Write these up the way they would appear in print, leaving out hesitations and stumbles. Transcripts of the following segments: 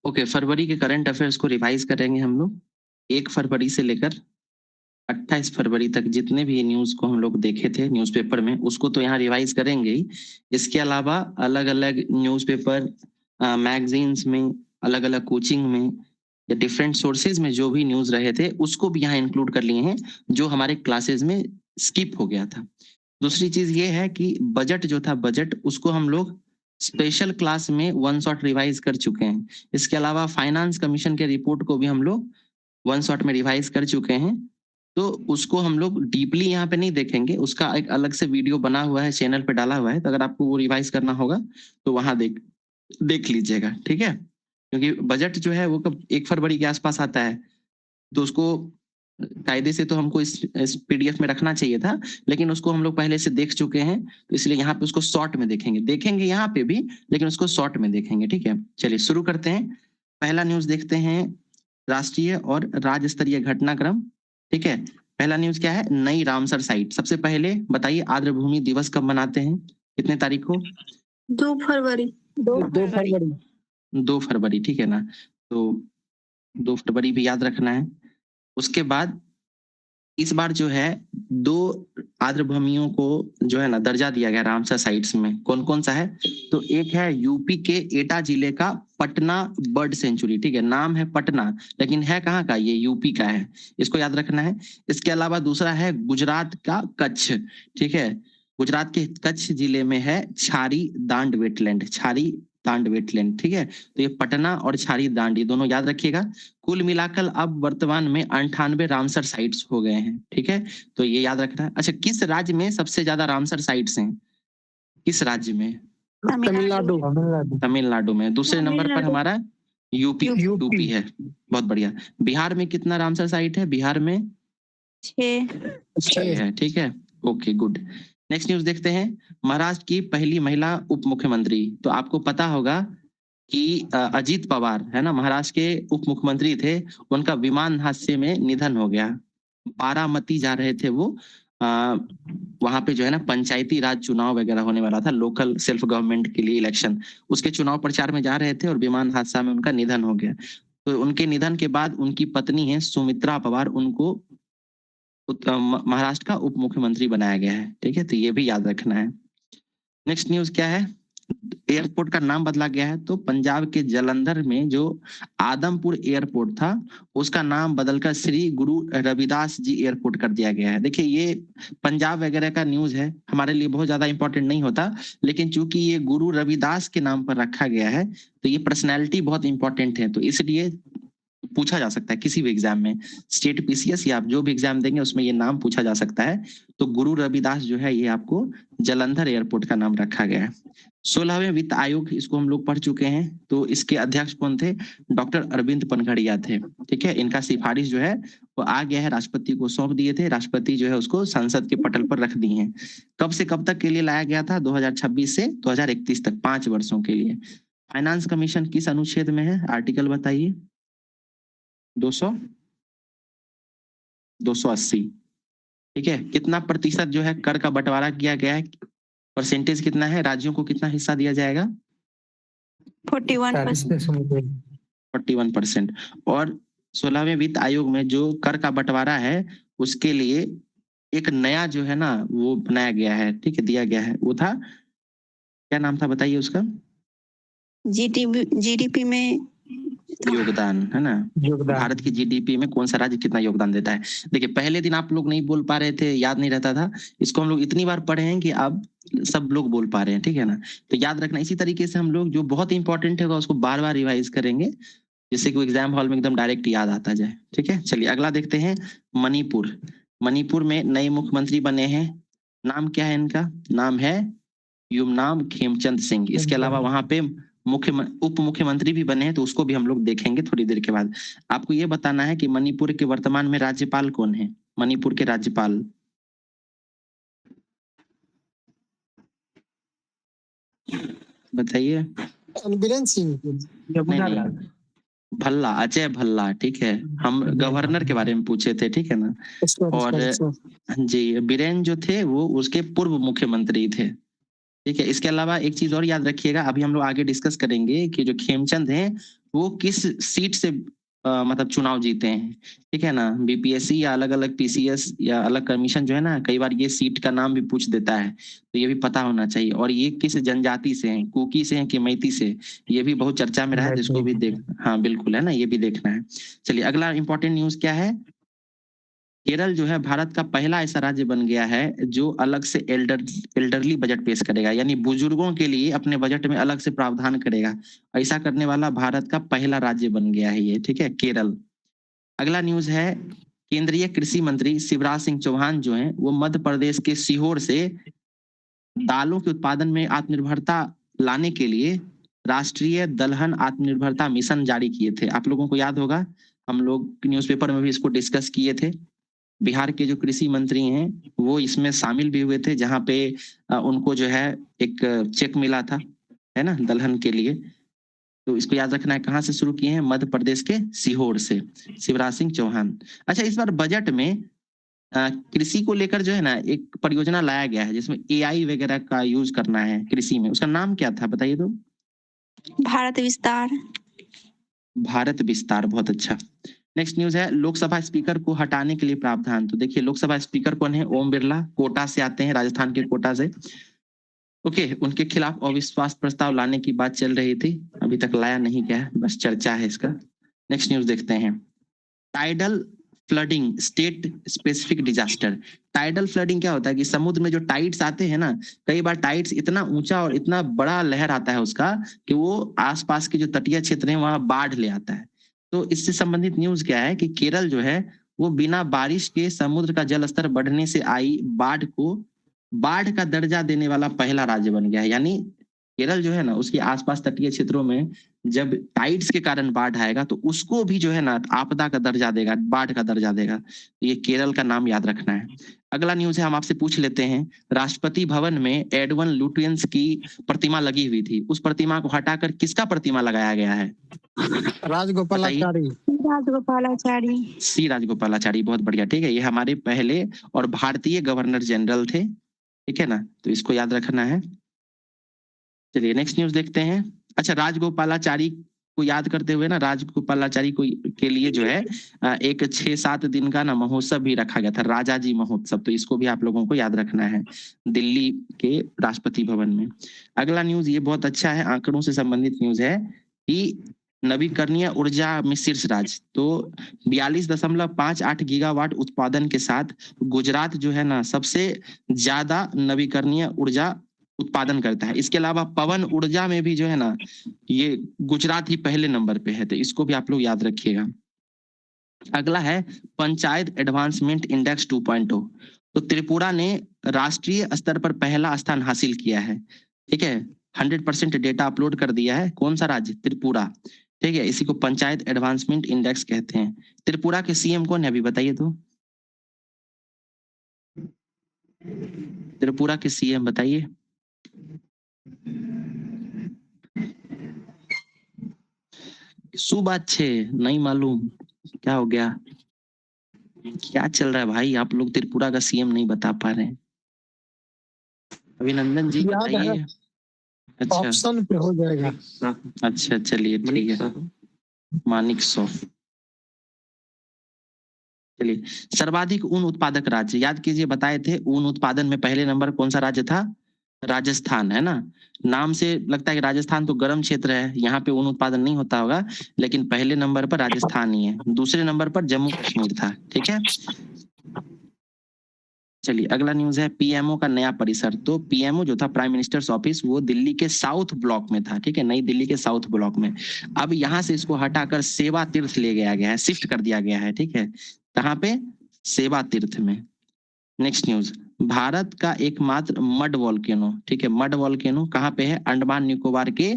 Okay, फरवरी के current affairs को revise करेंगे हम लोग 1 फरवरी से लेकर 28 फरवरी तक जितने भी न्यूज को हम लोग देखे थे न्यूज़पेपर में, उसको तो यहाँ रिवाइज करेंगे ही। इसके अलावा अलग अलग न्यूज़पेपर, मैगजीन्स में, अलग अलग कोचिंग में या डिफरेंट सोर्सेज में जो भी न्यूज रहे थे उसको भी यहाँ इंक्लूड कर लिए हैं, जो हमारे क्लासेस में स्किप हो गया था। दूसरी चीज ये है कि बजट जो था, बजट उसको हम लोग स्पेशल क्लास में वन शॉट रिवाइज कर चुके हैं। इसके अलावा फाइनेंस कमीशन के रिपोर्ट को भी हम लोग वन शॉट में रिवाइज कर चुके हैं, तो उसको हम लोग डीपली यहाँ पे नहीं देखेंगे। उसका एक अलग से वीडियो बना हुआ है, चैनल पे डाला हुआ है, तो अगर आपको वो रिवाइज करना होगा तो वहां देख लीजिएगा, ठीक है। क्योंकि बजट जो है वो कब 1 फरवरी के आसपास आता है, तो उसको कायदे से तो हमको इस पीडीएफ में रखना चाहिए था, लेकिन उसको हम लोग पहले से देख चुके हैं, तो इसलिए यहाँ पे उसको शॉर्ट में देखेंगे यहाँ पे भी, लेकिन उसको शॉर्ट में देखेंगे, ठीक है। चलिए शुरू करते हैं। पहला न्यूज देखते हैं, राष्ट्रीय और राज्य स्तरीय घटनाक्रम, ठीक है। पहला न्यूज क्या है, नई रामसर साइट। सबसे पहले बताइए आर्द्रभूमि दिवस कब मनाते हैं, कितने तारीख को? 2 फरवरी। 2 फरवरी, ठीक है ना। तो 2 फरवरी भी याद रखना है। उसके बाद इस बार जो है 2 आर्द्रभूमियों को जो है ना दर्जा दिया गया रामसर साइट्स में। कौन कौन सा है? तो एक है यूपी के एटा जिले का पटना बर्ड सेंचुरी, ठीक है। नाम है पटना, लेकिन है कहाँ का? ये यूपी का है, इसको याद रखना है। इसके अलावा दूसरा है गुजरात का कच्छ, ठीक है। गुजरात के कच्छ जिले में है छारी दांड वेटलैंड, छारी दांड वेटलैंड, ठीक है। तो ये पटना और छारी दांड, ये दोनों याद रखिएगा। कुल मिलाकर अब वर्तमान में 98 रामसर साइट्स हो गए हैं, ठीक है। तो ये याद रखना है। अच्छा, किस राज्य में सबसे ज्यादा रामसर साइट्स हैं? किस राज्य में? तमिलनाडु। तमिलनाडु में। दूसरे नंबर पर हमारा यूपी है। बहुत बढ़िया। बिहार में कितना रामसर साइट है? बिहार में 6 है, ठीक है। Okay, good. नेक्स्ट न्यूज देखते हैं, महाराष्ट्र की पहली महिला उप मुख्यमंत्री। तो आपको पता होगा कि अजीत पवार है ना, महाराष्ट्र के उप मुख्यमंत्री थे, उनका विमान हादसे में निधन हो गया। बारामती जा रहे थे वो, वहां पे जो है ना पंचायती राज चुनाव वगैरह होने वाला था, लोकल सेल्फ गवर्नमेंट के लिए इलेक्शन, उसके चुनाव प्रचार में जा रहे थे और विमान हादसा में उनका निधन हो गया। तो उनके निधन के बाद उनकी पत्नी है सुमित्रा पवार, उनको महाराष्ट्र का उप मुख्यमंत्री बनाया गया है, ठीक है। तो ये भी याद रखना है। नेक्स्ट न्यूज क्या है, एयरपोर्ट का नाम बदला गया है। तो पंजाब के जलंधर में जो आदमपुर एयरपोर्ट था, उसका नाम बदलकर श्री गुरु रविदास जी एयरपोर्ट कर दिया गया है। देखिए, ये पंजाब वगैरह का न्यूज है, हमारे लिए बहुत ज्यादा इंपॉर्टेंट नहीं होता, लेकिन चूंकि ये गुरु रविदास के नाम पर रखा गया है, तो ये पर्सनैलिटी बहुत इंपॉर्टेंट है, तो इसलिए पूछा जा सकता है किसी भी एग्जाम में, स्टेट पीसीएस या आप जो भी एग्जाम देंगे उसमें ये नाम पूछा जा सकता है। तो गुरु रविदास जो है ये आपको जलंधर एयरपोर्ट का नाम रखा गया है। 16वें वित्त आयोग, इसको हम लोग पढ़ चुके हैं। तो इसके अध्यक्ष कौन थे? डॉक्टर अरविंद पनघड़िया थे, ठीक है। इनका सिफारिश जो है वो आ गया है, राष्ट्रपति को सौंप दिए थे, राष्ट्रपति जो है उसको संसद के पटल पर रख दिए हैं। कब से कब तक के लिए लाया गया था? 2026 से 2031 तक, 5 वर्षों के लिए। फाइनेंस कमीशन किस अनुच्छेद में है? आर्टिकल बताइए। 280, ठीक है। कितना प्रतिशत जो है कर का बंटवारा किया गया है? परसेंटेज कितना है? राज्यों को कितना हिस्सा दिया जाएगा? 41%। और 16वें वित्त आयोग में जो कर का बंटवारा है उसके लिए एक नया जो है ना वो बनाया गया है, ठीक है, दिया गया है। वो था, क्या नाम था बताइए उसका? जीडीपी में योगदान, है ना। भारत की जीडीपी में कौन सा राज्य कितना योगदान देता है। देखिए, पहले दिन आप लोग नहीं बोल पा रहे थे, याद नहीं रहता था, इसको हम लोग इतनी बार पढ़े हैं कि अब सब लोग बोल पा रहे हैं, ठीक है ना। तो याद रखना, इसी तरीके से हम लोग जो बहुत इंपॉर्टेंट होगा उसको बार बार रिवाइज करेंगे, जिससे कि एग्जाम हॉल में एकदम डायरेक्ट याद आता जाए, ठीक है। चलिए अगला देखते हैं, मणिपुर। मणिपुर में नए मुख्यमंत्री बने हैं, नाम क्या है इनका? नाम है युमनाम खेमचंद सिंह। इसके अलावा वहां पे उप मुख्यमंत्री भी बने हैं, तो उसको भी हम लोग देखेंगे थोड़ी देर के बाद। आपको ये बताना है कि मणिपुर के वर्तमान में राज्यपाल कौन है? मणिपुर के राज्यपाल बताइए। बीरेन सिंह। भल्ला, अजय भल्ला, ठीक है। हम गवर्नर के बारे में पूछे थे, ठीक है ना। और जी, बीरेन जो थे वो उसके पूर्व मुख्यमंत्री थे, ठीक है। इसके अलावा एक चीज और याद रखिएगा, अभी हम लोग आगे डिस्कस करेंगे कि जो खेमचंद हैं वो किस सीट से मतलब चुनाव जीते हैं, ठीक है ना। बीपीएससी या अलग अलग पीसीएस या अलग कमीशन जो है ना, कई बार ये सीट का नाम भी पूछ देता है, तो ये भी पता होना चाहिए। और ये किस जनजाति से हैं, कुकी से हैं कि मैती से, ये भी बहुत चर्चा में रहा है, तो इसको भी देख, हाँ बिल्कुल है ना, ये भी देखना है। चलिए अगला इंपॉर्टेंट न्यूज क्या है। केरल जो है भारत का पहला ऐसा राज्य बन गया है जो अलग से एल्डरली बजट पेश करेगा, यानी बुजुर्गों के लिए अपने बजट में अलग से प्रावधान करेगा। ऐसा करने वाला भारत का पहला राज्य बन गया है ये, ठीक है, केरल। अगला न्यूज है, केंद्रीय कृषि मंत्री शिवराज सिंह चौहान जो है वो मध्य प्रदेश के सीहोर से दालों के उत्पादन में आत्मनिर्भरता लाने के लिए राष्ट्रीय दलहन आत्मनिर्भरता मिशन जारी किए थे। आप लोगों को याद होगा, हम लोग न्यूज़पेपर में भी इसको डिस्कस किए थे। बिहार के जो कृषि मंत्री हैं वो इसमें शामिल भी हुए थे, जहां पे उनको जो है एक चेक मिला था, है ना, दलहन के लिए। तो इसको याद रखना है, कहाँ से शुरू किए हैं, मध्य प्रदेश के सीहोर से, शिवराज सिंह चौहान। अच्छा, इस बार बजट में कृषि को लेकर जो है ना एक परियोजना लाया गया है जिसमें एआई वगैरह का यूज करना है कृषि में। उसका नाम क्या था बताइए तो। भारत विस्तार। भारत विस्तार, बहुत अच्छा। नेक्स्ट न्यूज है, लोकसभा स्पीकर को हटाने के लिए प्रावधान। तो देखिए लोकसभा स्पीकर कौन है, ओम बिरला, कोटा से आते हैं, राजस्थान के कोटा से। ओके, उनके खिलाफ अविश्वास प्रस्ताव लाने की बात चल रही थी, अभी तक लाया नहीं गया, बस चर्चा है इसका। नेक्स्ट न्यूज देखते हैं, tidal flooding state specific disaster. Tidal flooding क्या होता है कि समुद्र में जो टाइड्स आते हैं ना, कई बार टाइड्स इतना ऊंचा और इतना बड़ा लहर आता है उसका कि वो आसपास के जो तटीय क्षेत्र हैं वहां बाढ़ ले आता है। तो इससे संबंधित न्यूज क्या है कि केरल जो है वो बिना बारिश के समुद्र का जल स्तर बढ़ने से आई बाढ़ को बाढ़ का दर्जा देने वाला पहला राज्य बन गया है। यानी केरल जो है ना उसके आसपास तटीय क्षेत्रों में जब टाइड्स के कारण बाढ़ आएगा तो उसको भी जो है ना आपदा का दर्जा देगा, बाढ़ का दर्जा देगा। तो ये केरल का नाम याद रखना है। अगला न्यूज है, हम आपसे पूछ लेते हैं, राष्ट्रपति भवन में एडवन लुटियंस की प्रतिमा लगी हुई थी, उस प्रतिमा को हटाकर किसका प्रतिमा लगाया गया है। राजगोपालाचारी। राजगोपालाचारी। सी राजगोपालाचारी, बहुत बढ़िया, ठीक है। ये हमारे पहले और भारतीय गवर्नर जनरल थे, ठीक है ना, तो इसको याद रखना है। चलिए नेक्स्ट न्यूज देखते हैं। अच्छा, राजगोपालाचारी को याद करते हुए ना, राजगोपालाचारी को के लिए जो है एक 6-7 दिन का ना महोत्सव भी रखा गया था, राजा जी महोत्सव। तो इसको भी आप लोगों को याद रखना है, दिल्ली के राष्ट्रपति भवन में। अगला न्यूज ये बहुत अच्छा है, आंकड़ों से संबंधित न्यूज है कि नवीकरणीय ऊर्जा में शीर्ष राज्य, तो 42.58 गीगावाट उत्पादन के साथ गुजरात जो है ना सबसे ज्यादा नवीकरणीय ऊर्जा उत्पादन करता है। इसके अलावा पवन ऊर्जा में भी जो है ना ये गुजरात ही पहले नंबर पे है, तो इसको भी आप लोग याद रखिएगा। अगला है पंचायत एडवांसमेंट इंडेक्स 2.0। तो त्रिपुरा ने राष्ट्रीय स्तर पर पहला स्थान हासिल किया है, ठीक है, 100% डेटा अपलोड कर दिया है। कौन सा राज्य, त्रिपुरा, ठीक है। इसी को पंचायत एडवांसमेंट इंडेक्स कहते हैं। त्रिपुरा के सीएम कौन है अभी बताइए तो, त्रिपुरा के सीएम बताइए। सुबह 6 नहीं मालूम, क्या हो गया, क्या चल रहा है भाई, आप लोग त्रिपुरा का सीएम नहीं बता पा रहे हैं। अभिनंदन जी बताइए। अच्छा, ऑप्शन पे हो जाएगा। अच्छा चलिए ठीक है, मानिक सौ। चलिए, सर्वाधिक ऊन उत्पादक राज्य याद कीजिए, बताए थे ऊन उत्पादन में पहले नंबर कौन सा राज्य था, राजस्थान, है ना। नाम से लगता है कि राजस्थान तो गर्म क्षेत्र है, यहाँ पे ऊन उत्पादन नहीं होता होगा, लेकिन पहले नंबर पर राजस्थान ही है, दूसरे नंबर पर जम्मू कश्मीर था, ठीक है। चलिए अगला न्यूज है, पीएमओ का नया परिसर। तो पीएमओ जो था प्राइम मिनिस्टर्स ऑफिस, वो दिल्ली के साउथ ब्लॉक में था, ठीक है, नई दिल्ली के साउथ ब्लॉक में। अब यहाँ से इसको हटाकर सेवा तीर्थ ले गया गया है, शिफ्ट कर दिया गया है, ठीक है, कहाँ पे, सेवा तीर्थ में। नेक्स्ट न्यूज, भारत का एकमात्र मड वॉल्केनो, ठीक है, मड वॉल्केनो कहाँ पे है, अंडमान निकोबार के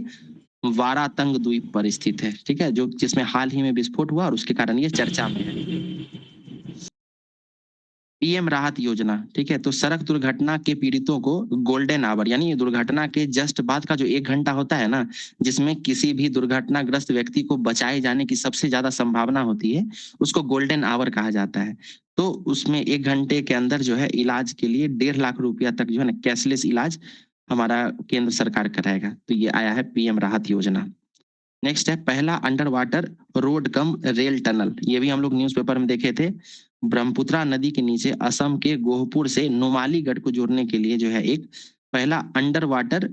वारातंग द्वीप पर स्थित है, ठीक है, जो जिसमें हाल ही में विस्फोट हुआ और उसके कारण ये चर्चा में है। पीएम राहत योजना, ठीक है, तो सड़क दुर्घटना के पीड़ितों को गोल्डन आवर, यानी दुर्घटना के जस्ट बाद का जो 1 घंटा होता है ना, जिसमें किसी भी दुर्घटनाग्रस्त व्यक्ति को बचाए जाने की सबसे ज्यादा संभावना होती है, उसको गोल्डन आवर कहा जाता है। तो उसमें 1 घंटे के अंदर जो है इलाज के लिए 1.5 लाख रुपया तक जो है ना कैशलेस इलाज हमारा केंद्र सरकार कराएगा। तो ये आया है पीएम राहत योजना। नेक्स्ट है पहला under water road cum rail tunnel, ये भी हम लोग न्यूज़पेपर में देखे थे। ब्रह्मपुत्रा नदी के नीचे असम के गोहपुर से नुमालीगढ़ को जोड़ने के लिए जो है एक पहला under water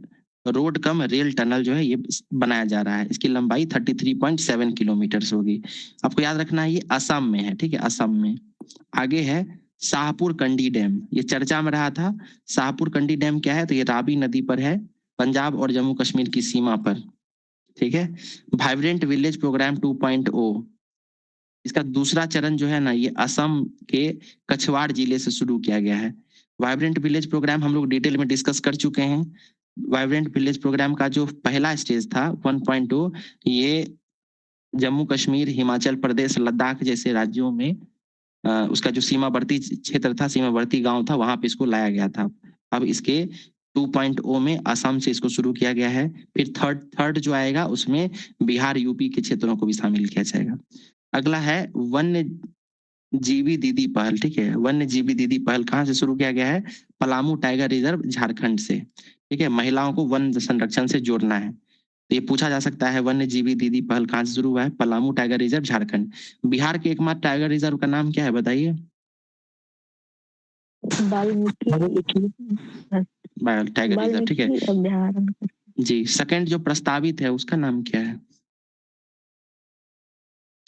road cum rail tunnel जो है ये बनाया जा रहा है। इसकी लंबाई 33.7 किलोमीटर होगी। आपको याद रखना है ये असम में है, ठीक है, असम में। आगे है शाहपुर कंडी डैम, ये चर्चा में रहा था। शाहपुर कंडी डैम क्या है, तो ये रावी नदी पर है, पंजाब और जम्मू कश्मीर की सीमा पर, ठीक है। वाइब्रेंट विलेज प्रोग्राम 2.0, इसका दूसरा चरण जो है ना ये असम के कछवाड़ जिले से शुरू किया गया है। वाइब्रेंट विलेज प्रोग्राम हम लोग डिटेल में डिस्कस कर चुके हैं। वाइब्रेंट विलेज प्रोग्राम का जो पहला स्टेज था 1.0, ये जम्मू कश्मीर, हिमाचल प्रदेश, लद्दाख जैसे राज्यों में उसका जो सीमावर्ती क्षेत्र था, सीमावर्ती गांव था, वहां पे इसको लाया गया था। अब इसके 2.0 में असम से इसको शुरू किया गया है। फिर थर्ड जो आएगा उसमें बिहार, यूपी के क्षेत्रों को भी शामिल किया जाएगा। अगला है वन्य जीवी दीदी पहल, ठीक है। वन्य जीवी दीदी पहल कहाँ से शुरू किया गया है, पलामू टाइगर रिजर्व झारखंड से, ठीक है। महिलाओं को वन संरक्षण से जोड़ना है, तो ये पूछा जा सकता है वन्य जीवी दीदी पहल कहाँ से शुरू हुआ है, पलामू टाइगर रिजर्व झारखंड। बिहार के एकमात्र टाइगर रिजर्व का नाम क्या है बताइए। टाइगर रिजर्व, ठीक है जी। सेकंड जो प्रस्तावित है उसका नाम क्या है,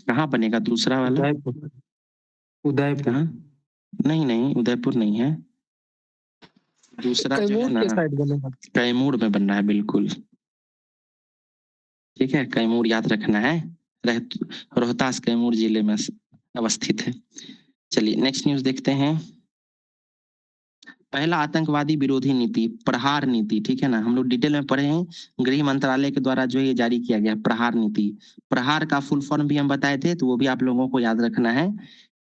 कहाँ बनेगा दूसरा वाला, उदयपुर। नहीं, उदयपुर नहीं है, दूसरा जो है ना कैमूर में बन रहा है, बिल्कुल, ठीक है। कैमूर याद रखना है, रोहतास कैमूर जिले में अवस्थित है। चलिए नेक्स्ट न्यूज देखते हैं। पहला आतंकवादी विरोधी नीति प्रहार नीति, ठीक है ना, हम लोग डिटेल में पढ़े हैं। गृह मंत्रालय के द्वारा जो ये जारी किया गया प्रहार नीति। प्रहार का फुल फॉर्म भी हम बताए थे, तो वो भी आप लोगों को याद रखना है,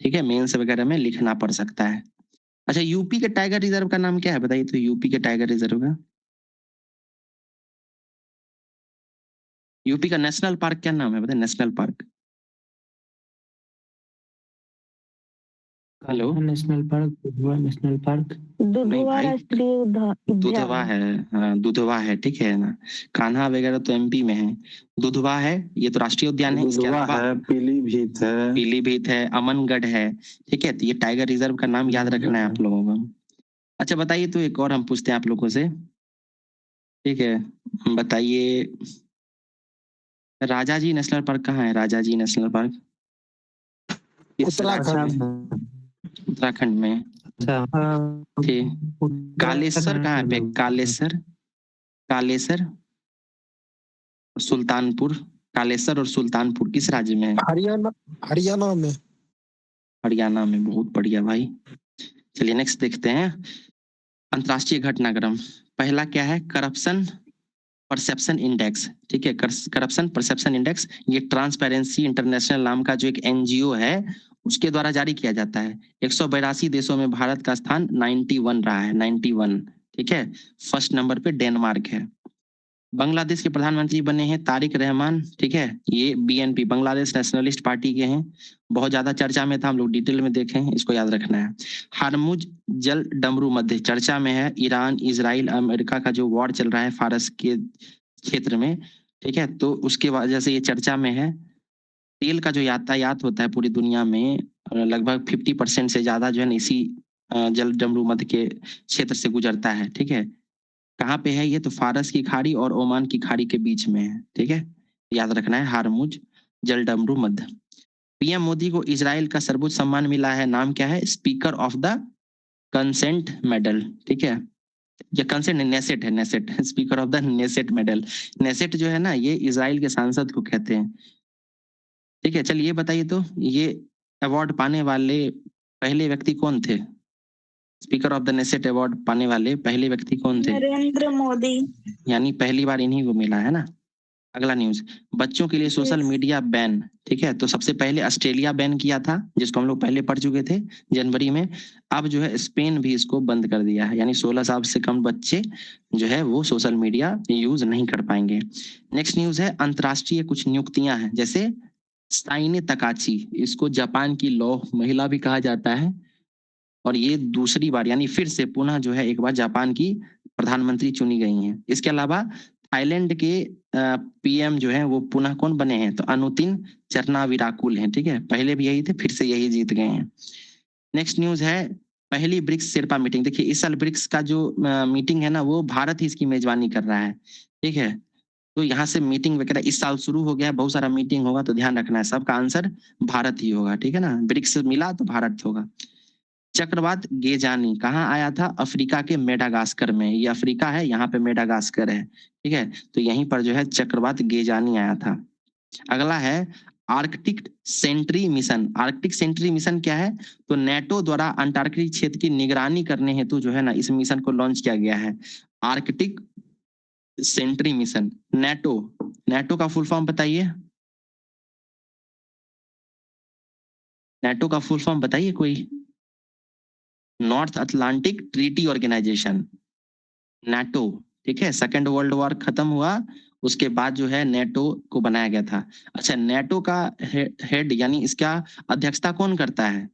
ठीक है, मेंस वगैरह में लिखना पड़ सकता है। अच्छा, यूपी के टाइगर रिजर्व का नाम क्या है बताइए, तो यूपी के टाइगर रिजर्व का, यूपी का नेशनल पार्क क्या नाम है बताइए, national park. Hello, national park, Dudhwa national park, Dudhwa राष्ट्रीय उद्यान, दुधवा है, हाँ दुधवा है, ठीक है ना। कान्हा वगैरह तो एमपी में है, दुधवा है, ये तो राष्ट्रीय उद्यान है। इसके अलावा पीलीभीत है, अमनगढ़ है, ठीक है। तो ये टाइगर रिजर्व का नाम याद रखना है आप लोगों को। अच्छा बताइए, तो एक और हम पूछते हैं आप लोगों से, ठीक है, बताइए राजाजी नेशनल पार्क कहाँ है, राजाजी नेशनल पार्क उत्तराखंड में, ठीक। कालेसर कहाँ पे, कालेसर, कालेसर सुल्तानपुर, कालेसर और सुल्तानपुर किस राज्य में है, हरियाणा में, हरियाणा में, बहुत बढ़िया भाई। चलिए नेक्स्ट देखते हैं। अंतरराष्ट्रीय घटनाक्रम पहला क्या है, करप्शन परसेप्शन इंडेक्स, ठीक है, करप्शन परसेप्शन इंडेक्स, ये ट्रांसपेरेंसी इंटरनेशनल नाम का जो एक एनजीओ है उसके द्वारा जारी किया जाता है। 182 देशों में भारत का स्थान 91 रहा है, 91, ठीक है। फर्स्ट नंबर पे डेनमार्क है। बांग्लादेश के प्रधानमंत्री बने हैं तारिक रहमान, ठीक है, ये बीएनपी बांग्लादेश नेशनलिस्ट पार्टी के हैं, बहुत ज्यादा चर्चा में था, हम लोग डिटेल में देखे हैं, इसको याद रखना है। हार्मुज जल डमरू मध्य चर्चा में है, ईरान इजराइल अमेरिका का जो वॉर चल रहा है फारस के क्षेत्र में, ठीक है, तो उसके वजह से ये चर्चा में है। तेल का जो यातायात होता है पूरी दुनिया में लगभग 50% से ज्यादा जो है ना इसी जल डमरू मध्य के क्षेत्र से गुजरता है, ठीक है। कहाँ पे है ये, तो फारस की खाड़ी और ओमान की खाड़ी के बीच में है, ठीक है, याद रखना है, हार्मुज जल डमरू मध्य। पीएम मोदी को इजराइल का सर्वोच्च सम्मान मिला है, नाम क्या है, speaker of the consent medal, ठीक है, ये कंसेंट नेसेट है, Knesset, speaker of the Knesset medal. Knesset जो है ना ये इजराइल के सांसद को कहते हैं, ठीक है। चलिए ये बताइए, तो ये अवार्ड पाने वाले पहले व्यक्ति कौन थे, speaker of the Knesset award पाने वाले पहले व्यक्ति कौन थे, नरेंद्र मोदी, यानी पहली बार इन्हीं को मिला है ना। अगला न्यूज, बच्चों के लिए सोशल मीडिया बैन, ठीक है, तो सबसे पहले ऑस्ट्रेलिया बैन किया था जिसको हम लोग पहले पढ़ चुके थे जनवरी में। अब जो है स्पेन भी इसको बंद कर दिया है, यानी 16 साल से कम बच्चे जो है वो सोशल मीडिया यूज नहीं कर पाएंगे। नेक्स्ट न्यूज है अंतरराष्ट्रीय कुछ नियुक्तियां हैं, जैसे साइने तकाची, इसको जापान की लौ महिला भी कहा जाता है, और ये दूसरी बार यानी फिर से पुनः जो है एक बार जापान की प्रधानमंत्री चुनी गई हैं। इसके अलावा थाईलैंड के पीएम जो है वो पुनः कौन बने हैं, तो अनुतिन चरनाविराकुल हैं, ठीक है, पहले भी यही थे, फिर से यही जीत गए हैं। नेक्स्ट न्यूज है पहली ब्रिक्स शेरपा मीटिंग। देखिए इस साल ब्रिक्स का जो मीटिंग है ना वो भारत ही इसकी मेजबानी कर रहा है, ठीक है, तो यहाँ से मीटिंग वगैरह इस साल शुरू हो गया है, बहुत सारा मीटिंग होगा, तो ध्यान रखना है, सबका आंसर भारत ही होगा, ठीक है ना, ब्रिक्स मिला तो भारत होगा। चक्रवात गेजानी कहाँ आया था, अफ्रीका के मेडागास्कर में, ये अफ्रीका है, यहाँ पे मेडागास्कर है, ठीक है, तो यहीं पर जो है चक्रवात गेजानी आया था। अगला है Arctic Sentry mission. Arctic Sentry mission क्या है, तो नेटो द्वारा अंटार्कटिक क्षेत्र की निगरानी करने हेतु जो है ना इस मिशन को लॉन्च किया गया है, Arctic Sentry mission. NATO, NATO का फुल फॉर्म बताइए, नेटो का फुल फॉर्म बताइए कोई। North Atlantic Treaty Organization, NATO, ठीक है, सेकेंड वर्ल्ड वॉर खत्म हुआ उसके बाद जो है नेटो को बनाया गया था। अच्छा, नेटो का हेड यानी इसका अध्यक्षता कौन करता है,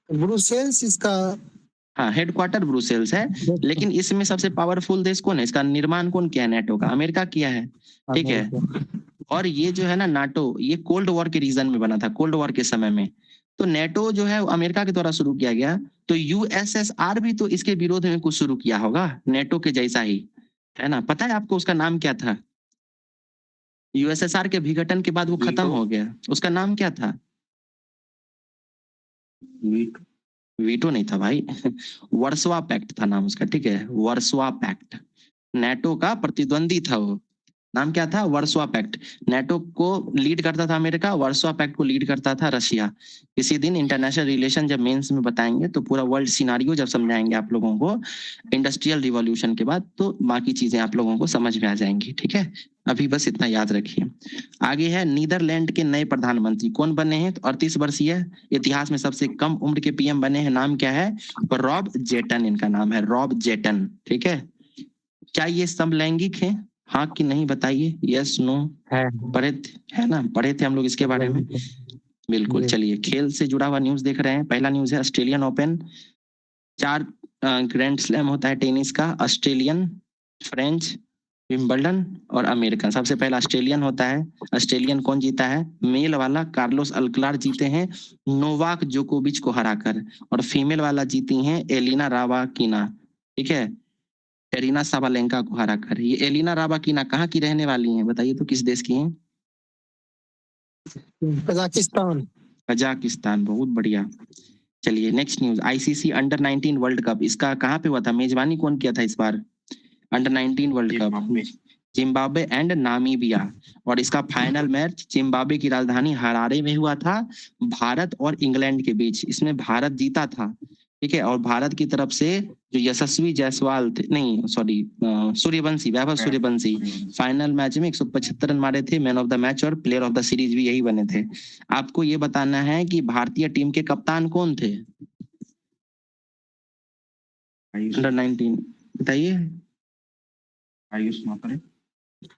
ब्रुसेल्स इसका, हाँ हेडक्वार्टर ब्रुसेल्स है, लेकिन इसमें सबसे पावरफुल देश कौन है, इसका निर्माण कौन किया है, नेटो का अमेरिका किया है, ठीक है, और ये जो है ना नाटो, ये कोल्ड वॉर के रीजन में बना था, कोल्ड वॉर के समय में, तो नेटो जो है अमेरिका के द्वारा शुरू किया गया, तो यूएसएसआर भी तो इसके विरोध में कुछ शुरू किया होगा नेटो के जैसा ही, है ना, पता है आपको उसका नाम क्या था, यूएसएसआर के विघटन के बाद वो खत्म हो गया, उसका नाम क्या था, वीटो नहीं था भाई वर्सोवा पैक्ट था नाम उसका, ठीक है, वर्सोवा पैक्ट, नेटो का प्रतिद्वंदी था वो, नाम क्या था, वर्सोवा पैक्ट। नेटो को लीड करता था अमेरिका, वर्सोवा पैक्ट को लीड करता था रशिया। किसी दिन इंटरनेशनल रिलेशन जब मेंस में बताएंगे तो पूरा वर्ल्ड सिनारियो जब समझाएंगे आप लोगों को इंडस्ट्रियल रिवॉल्यूशन के बाद, तो बाकी चीजें आप लोगों को समझ में आ जाएंगी, ठीक है, अभी बस इतना याद रखिए। आगे है नीदरलैंड के नए प्रधानमंत्री कौन बने हैं, तो 38 वर्षीय इतिहास में सबसे कम उम्र के पीएम बने हैं, नाम क्या है, रॉब जेटन इनका नाम है, रॉब जेटन, ठीक है। क्या ये समलैंगिक है, हाँ कि नहीं बताइए, यस नो, पढ़े है ना, पढ़े थे हम लोग इसके बारे में, बिल्कुल। चलिए खेल से जुड़ा हुआ न्यूज देख रहे हैं, पहला न्यूज है ऑस्ट्रेलियन ओपन, 4 ग्रैंड स्लैम होता है टेनिस का, ऑस्ट्रेलियन, फ्रेंच, विंबलडन और अमेरिकन। सबसे पहला ऑस्ट्रेलियन होता है, ऑस्ट्रेलियन कौन जीता है, मेल वाला कार्लोस अल्कलार जीते हैं नोवाक जोकोविच को हराकर, और फीमेल वाला जीती हैं एलिना राबाकिना, ठीक है, एरिना साबालेंका को हराकर। ये एलिना राबाकिना कहाँ की रहने वाली हैं, बताइए तो किस देश की हैं, कजाकिस्तान, कजाकिस्तान, बहुत बढ़िया। चलिए next news, ICC under 19 world cup, इसका कहाँ पे हुआ था, मेजबानी कौन किया था इस बार under 19 world cup, Zimbabwe and Namibia, और इसका फाइनल मैच जिम्बाब्वे की राजधानी हरारे में हुआ था, भारत और इंग्लैंड के बीच, इसमें भारत जीता था, ठीक है, और भारत की तरफ से जो यशस्वी जायसवाल थे, नहीं sorry Suryavanshi, Vaibhav Suryavanshi final match में 175 रन मारे थे, मैन ऑफ द मैच और प्लेयर ऑफ द सीरीज भी यही बने थे। आपको ये बताना है कि भारतीय टीम के कप्तान कौन थे अंडर 19, बताइए। आयुष मात्रे,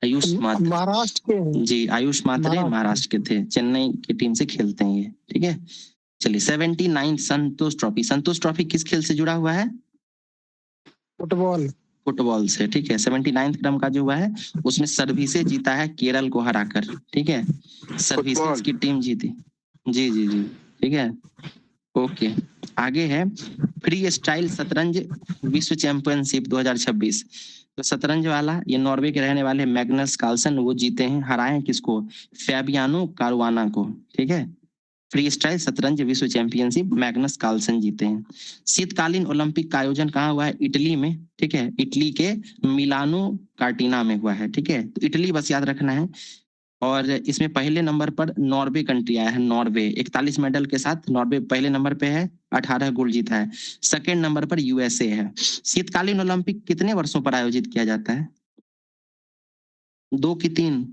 आयुष मात्रे महाराष्ट्र के, जी आयुष मात्रे महाराष्ट्र के थे, चेन्नई की टीम से खेलते हैं ये, ठीक है। चलिए 79 संतोष ट्रॉफी, संतोष ट्रॉफी किस खेल से जुड़ा हुआ है, फुटबॉल, फुटबॉल से, ठीक है। 79 क्रम का जो हुआ है उसमें सर्विसेज जीता है केरल को हराकर, ठीक है, सर्विसेज की टीम जीती, जी जी जी, ठीक है, ओके। आगे है फ्री स्टाइल शतरंज विश्व चैंपियनशिप 2026, तो शतरंज वाला ये नॉर्वे के रहने वाले मैग्नस कार्लसन वो जीते हैं, हराए हैं किसको, फैबियानो कारुआना को, ठीक है, फ्री स्टाइल शतरंज विश्व चैंपियनशिप मैग्नस कार्लसन जीते हैं। शीतकालीन ओलंपिक का आयोजन कहाँ हुआ है, इटली में, ठीक है, इटली के मिलानो कार्टिना में हुआ है, ठीक है, तो इटली बस याद रखना है। और इसमें पहले नंबर पर नॉर्वे कंट्री आया है, नॉर्वे 41 मेडल के साथ नॉर्वे पहले नंबर पे है, 18 गोल्ड जीता है। सेकेंड नंबर पर यूएसए है। शीतकालीन ओलंपिक कितने वर्षों पर आयोजित किया जाता है, 2 की 3,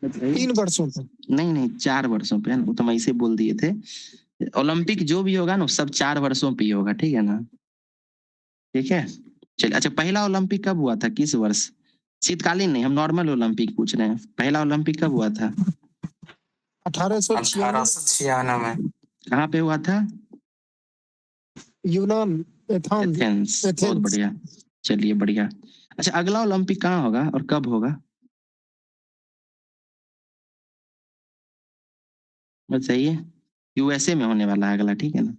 3 वर्षों पर, नहीं नहीं 4 वर्षों पे, वो तो मैं इसे बोल दिए थे, ओलंपिक जो भी होगा ना सब 4 वर्षों पे ही होगा, ठीक है ना, ठीक है। चलिए अच्छा, पहला ओलंपिक कब हुआ था, किस वर्ष, शीतकालीन नहीं, हम नॉर्मल ओलंपिक पूछ रहे हैं, पहला ओलंपिक कब हुआ था, 1896 कहाँ पे हुआ था, यूनान, एथेंस, एथेंस। बहुत एथेंस। बढ़िया, चलिए बढ़िया। अच्छा, अगला ओलंपिक कहाँ होगा और कब होगा बताइए। यूएसए में होने वाला है अगला, ठीक है ना।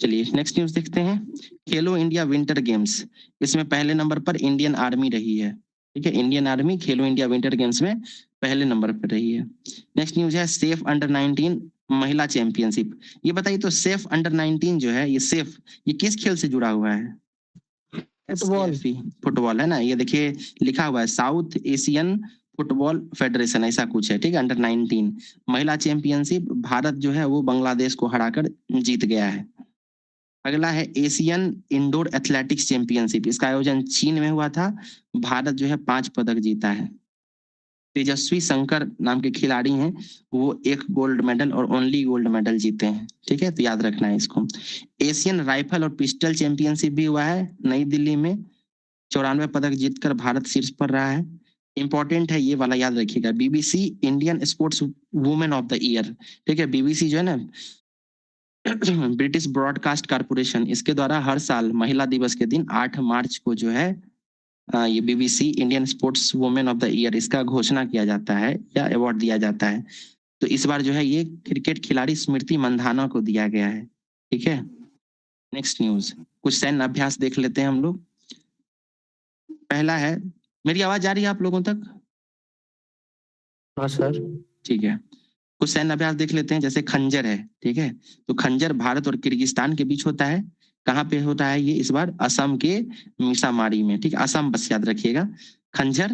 चलिए नेक्स्ट न्यूज देखते हैं। खेलो इंडिया विंटर गेम्स, इसमें पहले नंबर पर इंडियन आर्मी रही है। ठीक है, इंडियन आर्मी खेलो इंडिया विंटर गेम्स में पहले नंबर पर रही है। नेक्स्ट न्यूज है सेफ अंडर 19 महिला चैंपियनशिप। ये बताइए तो सेफ अंडर 19 जो है, ये सेफ ये किस खेल से जुड़ा हुआ है। फुटबॉल। फुटबॉल है ना। ये देखिए लिखा हुआ है साउथ एशियन फुटबॉल फेडरेशन, ऐसा कुछ है, ठीक है। अंडर 19 महिला चैंपियनशिप, भारत जो है वो बांग्लादेश को हराकर जीत गया है। अगला है एशियन इंडोर एथलेटिक्स चैंपियनशिप, इसका आयोजन चीन में हुआ था। भारत जो है 5 पदक जीता है। तेजस्वी शंकर नाम के खिलाड़ी हैं, वो 1 गोल्ड मेडल और ओनली गोल्ड मेडल जीते हैं, ठीक है, तो याद रखना है इसको। एशियन राइफल और पिस्टल चैंपियनशिप भी हुआ है नई दिल्ली में, 94 पदक जीतकर भारत शीर्ष पर रहा है। इंपॉर्टेंट है ये वाला, याद रखिएगा। BBC Indian sports women of the year, ठीक है। बीबीसी जो है ना, ब्रिटिश ब्रॉडकास्ट कारपोरेशन, इसके द्वारा हर साल महिला दिवस के दिन 8 मार्च को जो है ये BBC Indian sports women of the year इसका घोषणा किया जाता है या अवार्ड दिया जाता है। तो इस बार जो है ये क्रिकेट खिलाड़ी स्मृति मंधाना को दिया गया है, ठीक है। नेक्स्ट न्यूज, कुछ सैन्य अभ्यास देख लेते हैं हम लोग। पहला है, मेरी आवाज आ रही है आप लोगों तक। हाँ सर। ठीक है, कुछ सैन्य अभ्यास देख लेते हैं। जैसे खंजर है, ठीक है, तो खंजर भारत और किर्गिस्तान के बीच होता है। कहाँ पे होता है ये, इस बार असम के मीसामारी में, ठीक है, असम बस याद रखिएगा। खंजर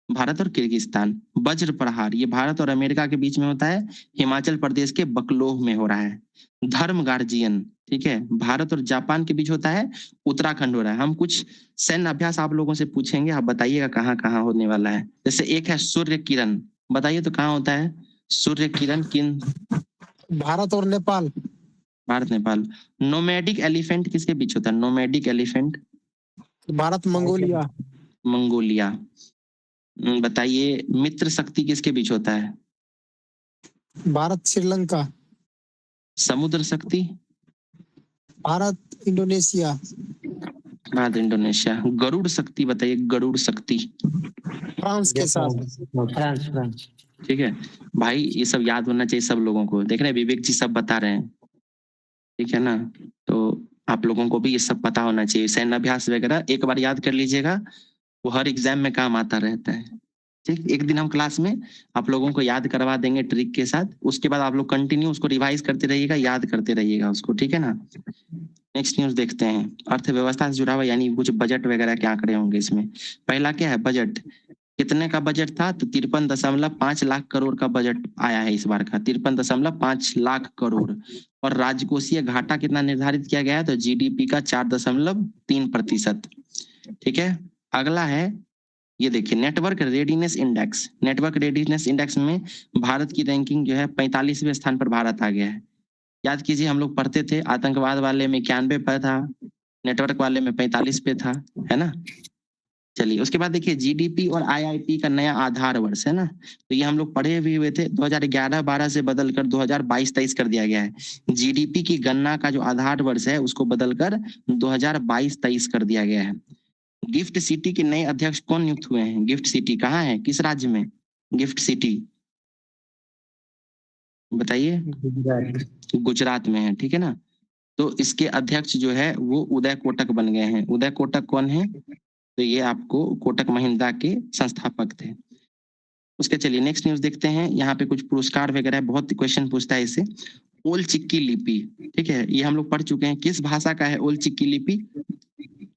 भारत और किर्गिस्तान। वज्र प्रहार ये भारत और अमेरिका के बीच में होता है, हिमाचल प्रदेश के बकलोह में हो रहा है। धर्म गार्जियन, ठीक है, भारत और जापान के बीच होता है, उत्तराखंड हो रहा है। हम कुछ सैन्य अभ्यास आप लोगों से पूछेंगे, आप बताइएगा कहाँ कहाँ होने वाला है। जैसे एक है सूर्य किरण, बताइए तो कहाँ होता है सूर्य किरण, किन। भारत और नेपाल। भारत नेपाल। नोमैडिक एलिफेंट किसके बीच होता है, nomadic elephant. Bharat Mongolia. Mongolia. बताइए मित्र शक्ति किसके बीच होता है, भारत श्रीलंका। समुद्र शक्ति। भारत इंडोनेशिया। भारत इंडोनेशिया। गरुड़ शक्ति बताइए, गरुड़ शक्ति। फ्रांस के साथ। France France. ठीक है भाई, ये सब याद होना चाहिए सब लोगों को। देख रहे हैं विवेक जी सब बता रहे हैं, ठीक है ना। तो आप लोगों को भी ये सब पता होना चाहिए। सैन्य अभ्यास वगैरह एक बार याद कर लीजिएगा, वो हर एग्जाम में काम आता रहता है। ठीक, एक दिन हम क्लास में आप लोगों को याद करवा देंगे ट्रिक के साथ, उसके बाद आप लोग कंटिन्यू उसको रिवाइज करते रहिएगा, याद करते रहिएगा उसको, ठीक है ना। नेक्स्ट न्यूज देखते हैं। अर्थव्यवस्था से जुड़ा हुआ, यानी कुछ बजट वगैरह के आंकड़े होंगे इसमें। पहला क्या है, बजट। कितने का बजट था, तो 53.5 लाख करोड़ का बजट आया है इस बार का, 53.5 लाख करोड़। और राजकोषीय घाटा कितना निर्धारित किया गया है, तो जीडीपी का 4.3%। ठीक है, अगला है ये देखिए network readiness index. Network readiness index में भारत की रैंकिंग जो है 45वें स्थान पर भारत आ गया है। याद कीजिए हम लोग पढ़ते थे, आतंकवाद वाले में 91 पे था, नेटवर्क वाले में 45 पे था, है ना। चलिए उसके बाद देखिए जीडीपी और आईआईपी का नया आधार वर्ष है ना, तो ये हम लोग पढ़े भी हुए थे। 2011-12 से बदलकर 2022-23 कर दिया गया है। जीडीपी की गणना का जो आधार वर्ष है उसको बदलकर 2022-23 कर दिया गया है। गिफ्ट सिटी के नए अध्यक्ष कौन नियुक्त हुए हैं, गिफ्ट सिटी कहाँ है, किस राज्य में गिफ्ट सिटी, बताइए। गुजरात में है, ठीक है ना। तो इसके अध्यक्ष जो है वो उदय कोटक बन गए हैं। उदय कोटक कौन है, तो ये आपको कोटक महिंद्रा के संस्थापक थे। उसके चलिए नेक्स्ट न्यूज देखते हैं। यहाँ पे कुछ पुरस्कार वगैरह, बहुत क्वेश्चन पूछता है इससे। ओल चिक्की लिपि, ठीक है, ये हम लोग पढ़ चुके हैं। किस भाषा का है ओल चिक्की लिपि,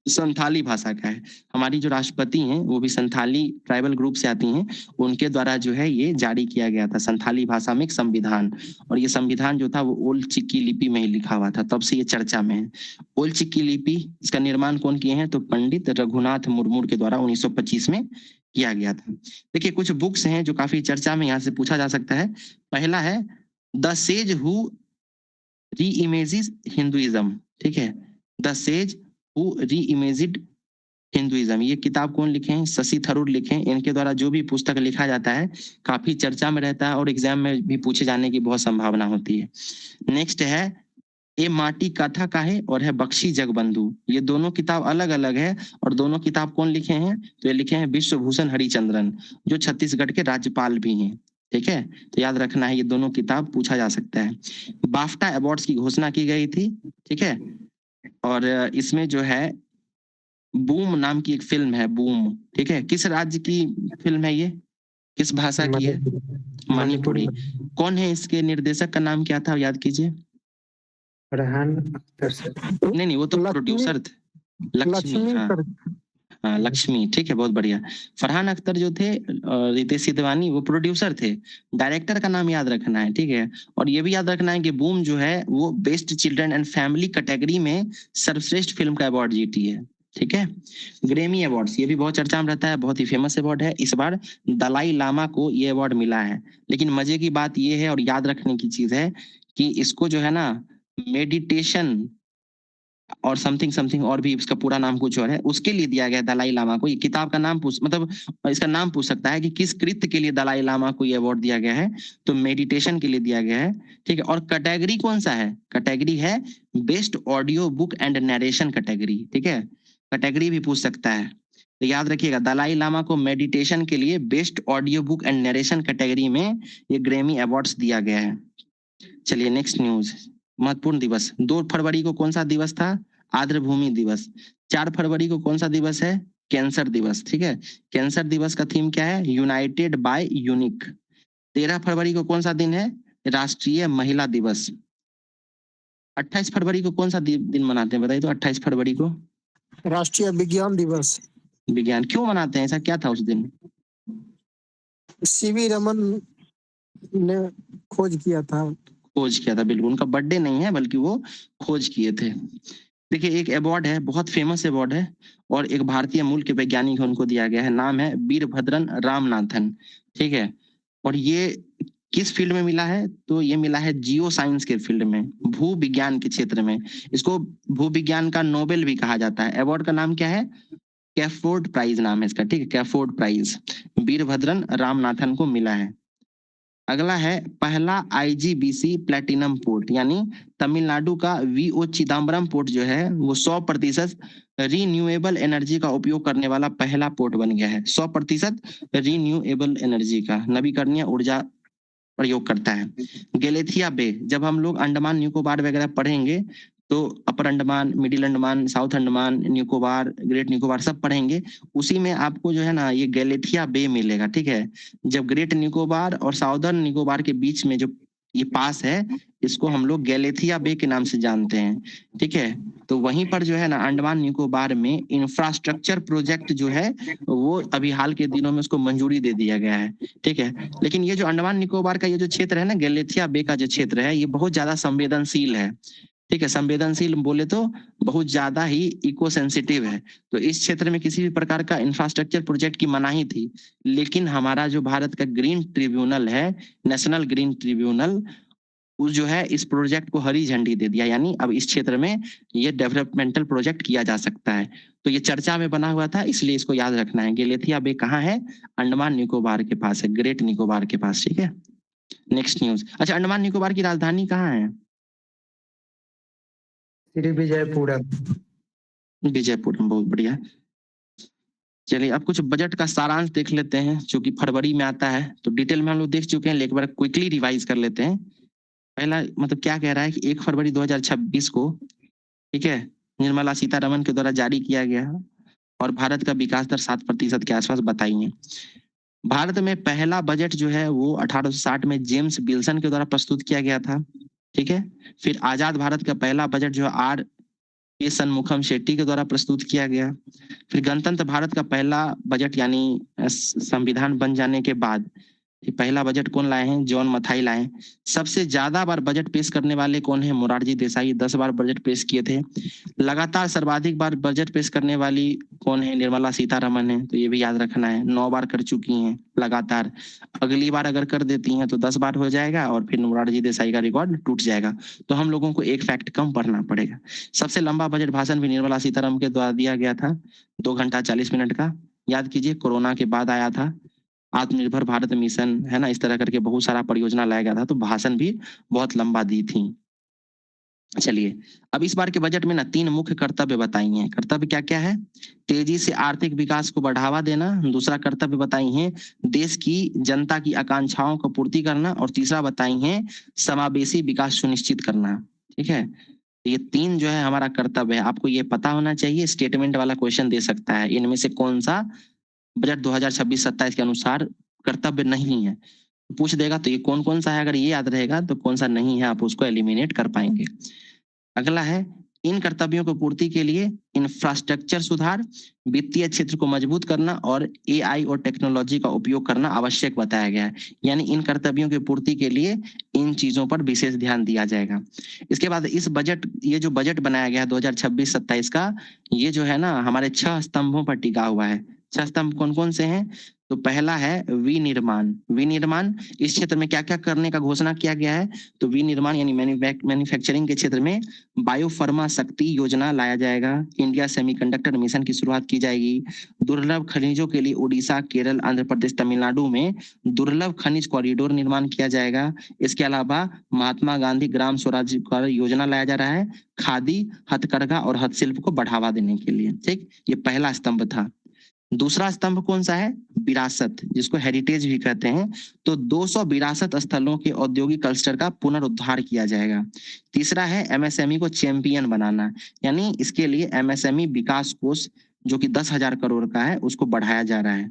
संथाली भाषा का है। हमारी जो राष्ट्रपति हैं वो भी संथाली ट्राइबल ग्रुप से आती हैं, उनके द्वारा जो है ये जारी किया गया था संथाली भाषा में एक संविधान। और ये संविधान जो था वो ओल चिक्की लिपि में ही लिखा हुआ था, तब से ये चर्चा में है। ओल चिक्की लिपि, इसका निर्माण कौन किए हैं, तो पंडित रघुनाथ मुर्मू के द्वारा 1925 में किया गया था। देखिए कुछ बुक्स हैं जो काफी चर्चा में, यहाँ से पूछा जा सकता है। पहला है द सेज हु रीइमेजिज हिंदुइज्म, ठीक है, द सेज हु रीइमेजिड हिंदुइज्म। ये किताब कौन लिखे हैं, शशि थरूर लिखे हैं। इनके द्वारा जो भी पुस्तक लिखा जाता है काफी चर्चा में रहता है और एग्जाम में भी पूछे जाने की बहुत संभावना होती है। नेक्स्ट है ए माटी कथा का है और है बख्शी जगबंधु। ये दोनों किताब अलग अलग है और दोनों किताब कौन लिखे हैं? तो ये लिखे हैं विश्वभूषण हरिचंद्रन, जो छत्तीसगढ़ के राज्यपाल भी हैं। ठीक है, तो याद रखना है, ये दोनों किताब पूछा जा सकता है। बाफ्टा अवार्ड्स की घोषणा की गई थी। ठीक है, और इसमें जो है बूम नाम की एक फिल्म है, बूम। ठीक है, किस राज्य की फिल्म है ये, किस भाषा की है? मणिपुरी। कौन है इसके निर्देशक का नाम क्या था, याद कीजिए। फरहान अख्तर सर। नहीं, वो तो लक्ष्मी- प्रोड्यूसर थे। लक्ष्मी, हाँ सर। हाँ लक्ष्मी, ठीक है, बहुत बढ़िया। फरहान अख्तर जो थे, रितेश सिद्धवानी, वो प्रोड्यूसर थे। डायरेक्टर का नाम याद रखना है। ठीक है, और ये भी याद रखना है कि बूम जो है वो best children and family category में सर्वश्रेष्ठ फिल्म का अवार्ड जीती है। ठीक है, ग्रेमी अवार्ड्स, ये भी बहुत चर्चा में रहता है, बहुत ही फेमस अवार्ड है। इस बार दलाई लामा को ये अवार्ड मिला है। लेकिन मजे की बात ये है और याद रखने की चीज है कि इसको जो है ना, मेडिटेशन और समथिंग समथिंग, और भी इसका पूरा नाम कुछ और है, उसके लिए दिया गया दलाई लामा को। ये किताब का नाम पूछ, मतलब इसका नाम पूछ सकता है कि किस कृत्य के लिए दलाई लामा को ये अवार्ड दिया गया है, तो मेडिटेशन के लिए दिया गया है। ठीक है, और कैटेगरी कौन सा है? कैटेगरी है best audio book and narration category. ठीक है, कैटेगरी भी पूछ सकता है, तो याद रखिएगा दलाई लामा को मेडिटेशन के लिए best audio book and narration category में ये ग्रैमी अवार्ड्स दिया गया है। चलिए नेक्स्ट न्यूज। महत्वपूर्ण दिवस, 2 फरवरी को कौन सा दिवस था? आर्द्र भूमि दिवस। 4 फरवरी को कौन सा दिवस है? कैंसर दिवस। ठीक है, कैंसर दिवस का थीम क्या है? United bye unique. 13 फरवरी को कौन सा दिन है? राष्ट्रीय महिला दिवस। 28 फरवरी को कौन सा दिन मनाते हैं, बताइए तो। 28 फरवरी को राष्ट्रीय विज्ञान दिवस। विज्ञान। क्यों मनाते हैं, ऐसा क्या था उस दिन? सीवी रमन ने खोज किया था। खोज किया था, बिल्कुल। उनका बर्थडे नहीं है, बल्कि वो खोज किए थे। देखिए, एक अवार्ड है, बहुत फेमस अवार्ड है, और एक भारतीय मूल के वैज्ञानिक उनको दिया गया है। नाम है वीरभद्रन रामनाथन। ठीक है, और ये किस फील्ड में मिला है? तो ये मिला है जियो साइंस के फील्ड में, भू विज्ञान के क्षेत्र में। इसको भू विज्ञान का नोबेल भी कहा जाता है। अवार्ड का नाम क्या है? कैफोर्ड प्राइज नाम है इसका। ठीक है, कैफोर्ड प्राइज वीरभद्रन रामनाथन को मिला है। अगला है पहला आईजीबीसी प्लेटिनम पोर्ट, यानी तमिलनाडु का वीओ चिदम्बरम पोर्ट जो है वो 100% रीन्यूएबल एनर्जी का उपयोग करने वाला पहला पोर्ट बन गया है। 100% रीन्यूएबल एनर्जी का, नवीकरणीय ऊर्जा प्रयोग करता है। गैलेथिया बे, जब हम लोग अंडमान निकोबार वगैरह पढ़ेंगे तो upper Andaman, middle Andaman, south Andaman, Nicobar, great Nicobar सब पढ़ेंगे, उसी में आपको जो है ना ये गैलेथिया बे मिलेगा। ठीक है, जब ग्रेट निकोबार और साउदर्न निकोबार के बीच में जो ये पास है, इसको हम लोग गैलेथिया बे के नाम से जानते हैं। ठीक है, तो वहीं पर जो है ना अंडमान निकोबार में इंफ्रास्ट्रक्चर प्रोजेक्ट जो है वो अभी हाल के दिनों में उसको मंजूरी दे दिया गया है। ठीक है, लेकिन ये जो अंडमान निकोबार का ये जो क्षेत्र है ना, गैलेथिया बे का जो क्षेत्र है, ये बहुत ज्यादा संवेदनशील है। ठीक है, संवेदनशील बोले तो बहुत ज्यादा ही इको सेंसिटिव है। तो इस क्षेत्र में किसी भी प्रकार का इंफ्रास्ट्रक्चर प्रोजेक्ट की मनाही थी, लेकिन हमारा जो भारत का ग्रीन ट्रिब्यूनल है, नेशनल ग्रीन ट्रिब्यूनल, उस जो है इस प्रोजेक्ट को हरी झंडी दे दिया, यानी अब इस क्षेत्र में ये डेवलपमेंटल प्रोजेक्ट किया जा सकता है। तो ये चर्चा में बना हुआ था, इसलिए इसको याद रखना है। गैलेथिया बे कहाँ है? अंडमान निकोबार के पास है, ग्रेट निकोबार के पास। ठीक है, नेक्स्ट न्यूज। अच्छा, अंडमान निकोबार की राजधानी कहाँ है? श्री विजयपुरम। विजयपुरम, बहुत बढ़िया। चलिए अब कुछ बजट का सारांश देख लेते हैं, जो कि फरवरी में आता है। तो डिटेल में हम लोग देख चुके हैं, लेकिन एक बार क्विकली रिवाइज कर लेते हैं। पहला मतलब क्या कह रहा है कि 1 फरवरी 2026 को, ठीक है, निर्मला सीतारमन के द्वारा जारी किया गया, और भारत का विकास दर 7% के आसपास बताई है। भारत में पहला बजट जो है वो 1860 में जेम्स विल्सन के द्वारा प्रस्तुत किया गया था। ठीक है, फिर आजाद भारत का पहला बजट जो आर के सनमुखम शेट्टी के द्वारा प्रस्तुत किया गया। फिर गणतंत्र भारत का पहला बजट, यानी संविधान बन जाने के बाद पहला बजट कौन लाए हैं? जॉन मथाई लाए। सबसे ज्यादा बार बजट पेश करने वाले कौन है? मोरारजी देसाई, 10 बार बजट पेश किए थे। लगातार सर्वाधिक बार बजट पेश करने वाली कौन है? निर्मला सीतारमन है, तो ये भी याद रखना है, 9 बार कर चुकी हैं लगातार। अगली बार अगर कर देती हैं तो 10 बार हो जाएगा, और फिर मोरारजी देसाई का रिकॉर्ड टूट जाएगा। तो हम लोगों को एक फैक्ट कम पढ़ना पड़ेगा। सबसे लंबा बजट भाषण भी निर्मला सीतारमन के द्वारा दिया गया था, 2 घंटा 40 मिनट का। याद कीजिए, कोरोना के बाद आया था। आत्मनिर्भर भारत मिशन है ना, इस तरह करके बहुत सारा परियोजना लाया गया था, तो भाषण भी बहुत लंबा दी थी। चलिए, अब इस बार के बजट में ना 3 मुख्य कर्तव्य बताई हैं। कर्तव्य क्या-क्या है? तेजी से आर्थिक विकास को बढ़ावा देना, दूसरा कर्तव्य बताई हैं देश की जनता की आकांक्षाओं को पूर्ति करना और तीसरा बताई हैं समावेशी विकास सुनिश्चित करना। ठीक है? ये 3 जो है हमारा कर्तव्य है। आपको ये पता होना चाहिए, स्टेटमेंट वाला क्वेश्चन दे सकता है। इनमें से कौन-सा बजट 2026-27 के अनुसार कर्तव्य नहीं है? पूछ देगा तो ये कौन-कौन सा है, अगर ये याद रहेगा तो कौन-सा नहीं है आप उसको एलिमिनेट कर पाएँगे। अगला है इन कर्तव्यों को पूर्ति के लिए इंफ्रास्ट्रक्चर सुधार, वित्तीय क्षेत्र को मजबूत करना और एआई और टेक्नोलॉजी का उपयोग करना आवश्यक बताया गया है। यानी इन कर्तव्यों की पूर्ति के लिए इन चीजों पर विशेष ध्यान दिया जाएगा। इसके बाद इस बजट, ये जो बजट बनाया गया है 2026-27 का, ये जो है ना हमारे 6 स्तंभों पर टिका हुआ है। 6 स्तंभ कौन-कौन से हैं? तो पहला है विनिर्माण। विनिर्माण इस क्षेत्र में क्या-क्या करने का घोषणा किया गया है? तो विनिर्माण यानी मैन्युफैक्चरिंग के क्षेत्र में बायोफार्मा शक्ति योजना लाया जाएगा। इंडिया सेमीकंडक्टर मिशन की शुरुआत की जाएगी। दुर्लभ खनिजों के लिए उड़ीसा, केरल, आंध्र प्रदेश, तमिलनाडु में दुर्लभ खनिज कॉरिडोर निर्माण किया जाएगा। इसके अलावा महात्मा गांधी ग्राम स्वराज योजना लाया जा रहा है, खादी, हथकरघा और हस्तशिल्प को बढ़ावा देने के लिए। ठीक, ये पहला स्तंभ था। दूसरा स्तंभ कौन सा है? विरासत, जिसको हेरिटेज भी कहते हैं। तो 200 विरासत स्थलों के औद्योगिक क्लस्टर का पुनरुद्धार किया जाएगा। तीसरा है एमएसएमई को चैंपियन बनाना, यानी इसके लिए एमएसएमई विकास कोष जो कि 10,000 करोड़ का है उसको बढ़ाया जा रहा है।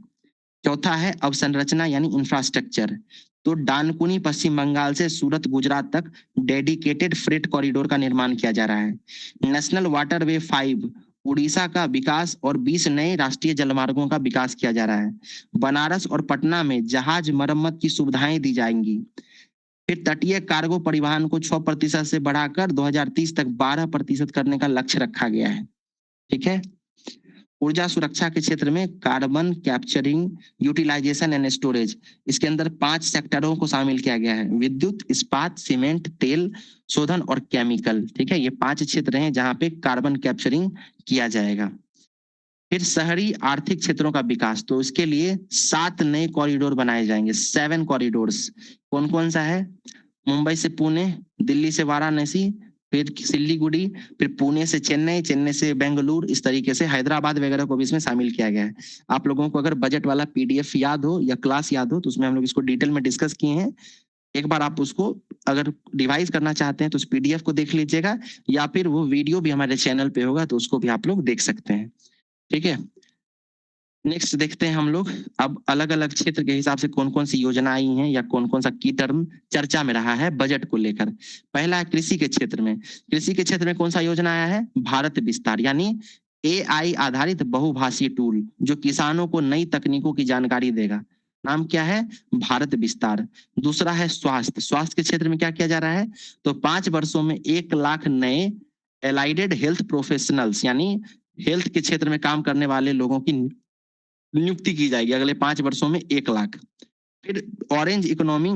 चौथा है अवसंरचना यानी इंफ्रास्ट्रक्चर। तो डानकुनी पश्चिम बंगाल से सूरत गुजरात तक डेडिकेटेड फ्रेट कॉरिडोर का निर्माण किया जा रहा है। नेशनल वाटरवे 5 उड़ीसा का विकास और 20 नए राष्ट्रीय जलमार्गों का विकास किया जा रहा है। बनारस और पटना में जहाज मरम्मत की सुविधाएं दी जाएंगी। फिर तटीय कार्गो परिवहन को 6% से बढ़ाकर 2030 तक 12% करने का लक्ष्य रखा गया है। ठीक है। ऊर्जा सुरक्षा के क्षेत्र में carbon capturing, utilization and storage, इसके अंदर 5 सेक्टरों को शामिल किया गया है। विद्युत, इस्पात, सीमेंट, तेल शोधन और केमिकल। ठीक है, ये 5 क्षेत्र हैं जहां पे कार्बन कैप्चरिंग किया जाएगा। फिर शहरी आर्थिक क्षेत्रों का विकास, तो इसके लिए 7 नए कॉरिडोर बनाए जाएंगे। 7 कॉरिडोर्स कौन कौन सा है? मुंबई से पुणे, दिल्ली से वाराणसी, फिर सिल्लीगुड़ी, फिर पुणे से चेन्नई, चेन्नई से बेंगलुरु, इस तरीके से हैदराबाद वगैरह को भी इसमें शामिल किया गया है। आप लोगों को अगर बजट वाला पीडीएफ याद हो या क्लास याद हो तो उसमें हम लोग इसको डिटेल में डिस्कस किए हैं। एक बार आप उसको अगर रिवाइज करना चाहते हैं तो उस पीडीएफ को देख लीजिएगा, या फिर वो वीडियो भी हमारे चैनल पे होगा तो उसको भी आप लोग देख सकते हैं। ठीक है, नेक्स्ट देखते हैं हम लोग अब अलग अलग क्षेत्र के हिसाब से कौन कौन सी योजना आई हैं या कौन कौन सा की टर्म चर्चा में रहा है बजट को लेकर। पहला है कृषि के क्षेत्र में। कृषि के क्षेत्र में कौन सा योजना आया है? भारत विस्तार, यानी एआई आधारित बहुभाषीय टूल जो किसानों को नई तकनीकों की जानकारी देगा। नाम क्या है? भारत विस्तार। दूसरा है स्वास्थ्य। स्वास्थ्य के क्षेत्र में क्या किया जा रहा है? तो 5 वर्षों में 1 लाख नए एलाइडेड हेल्थ प्रोफेशनल्स, यानी हेल्थ के क्षेत्र में काम करने वाले लोगों की नियुक्ति की जाएगी अगले 5 वर्षों में 1 लाख। फिर ऑरेंज इकोनॉमी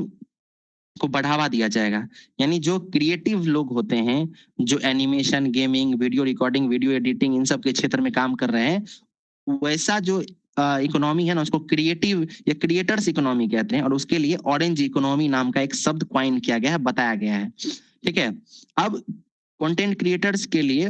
को बढ़ावा दिया जाएगा, यानी जो क्रिएटिव लोग होते हैं, जो animation, gaming, video recording, video editing, इन सब के क्षेत्र में काम कर रहे हैं, वैसा जो इकोनॉमी है ना उसको क्रिएटिव या क्रिएटर्स इकोनॉमी कहते हैं, और उसके लिए ऑरेंज इकोनॉमी नाम का एक शब्द क्वाइन किया गया है, बताया गया है। ठीक है, अब कंटेंट क्रिएटर्स के लिए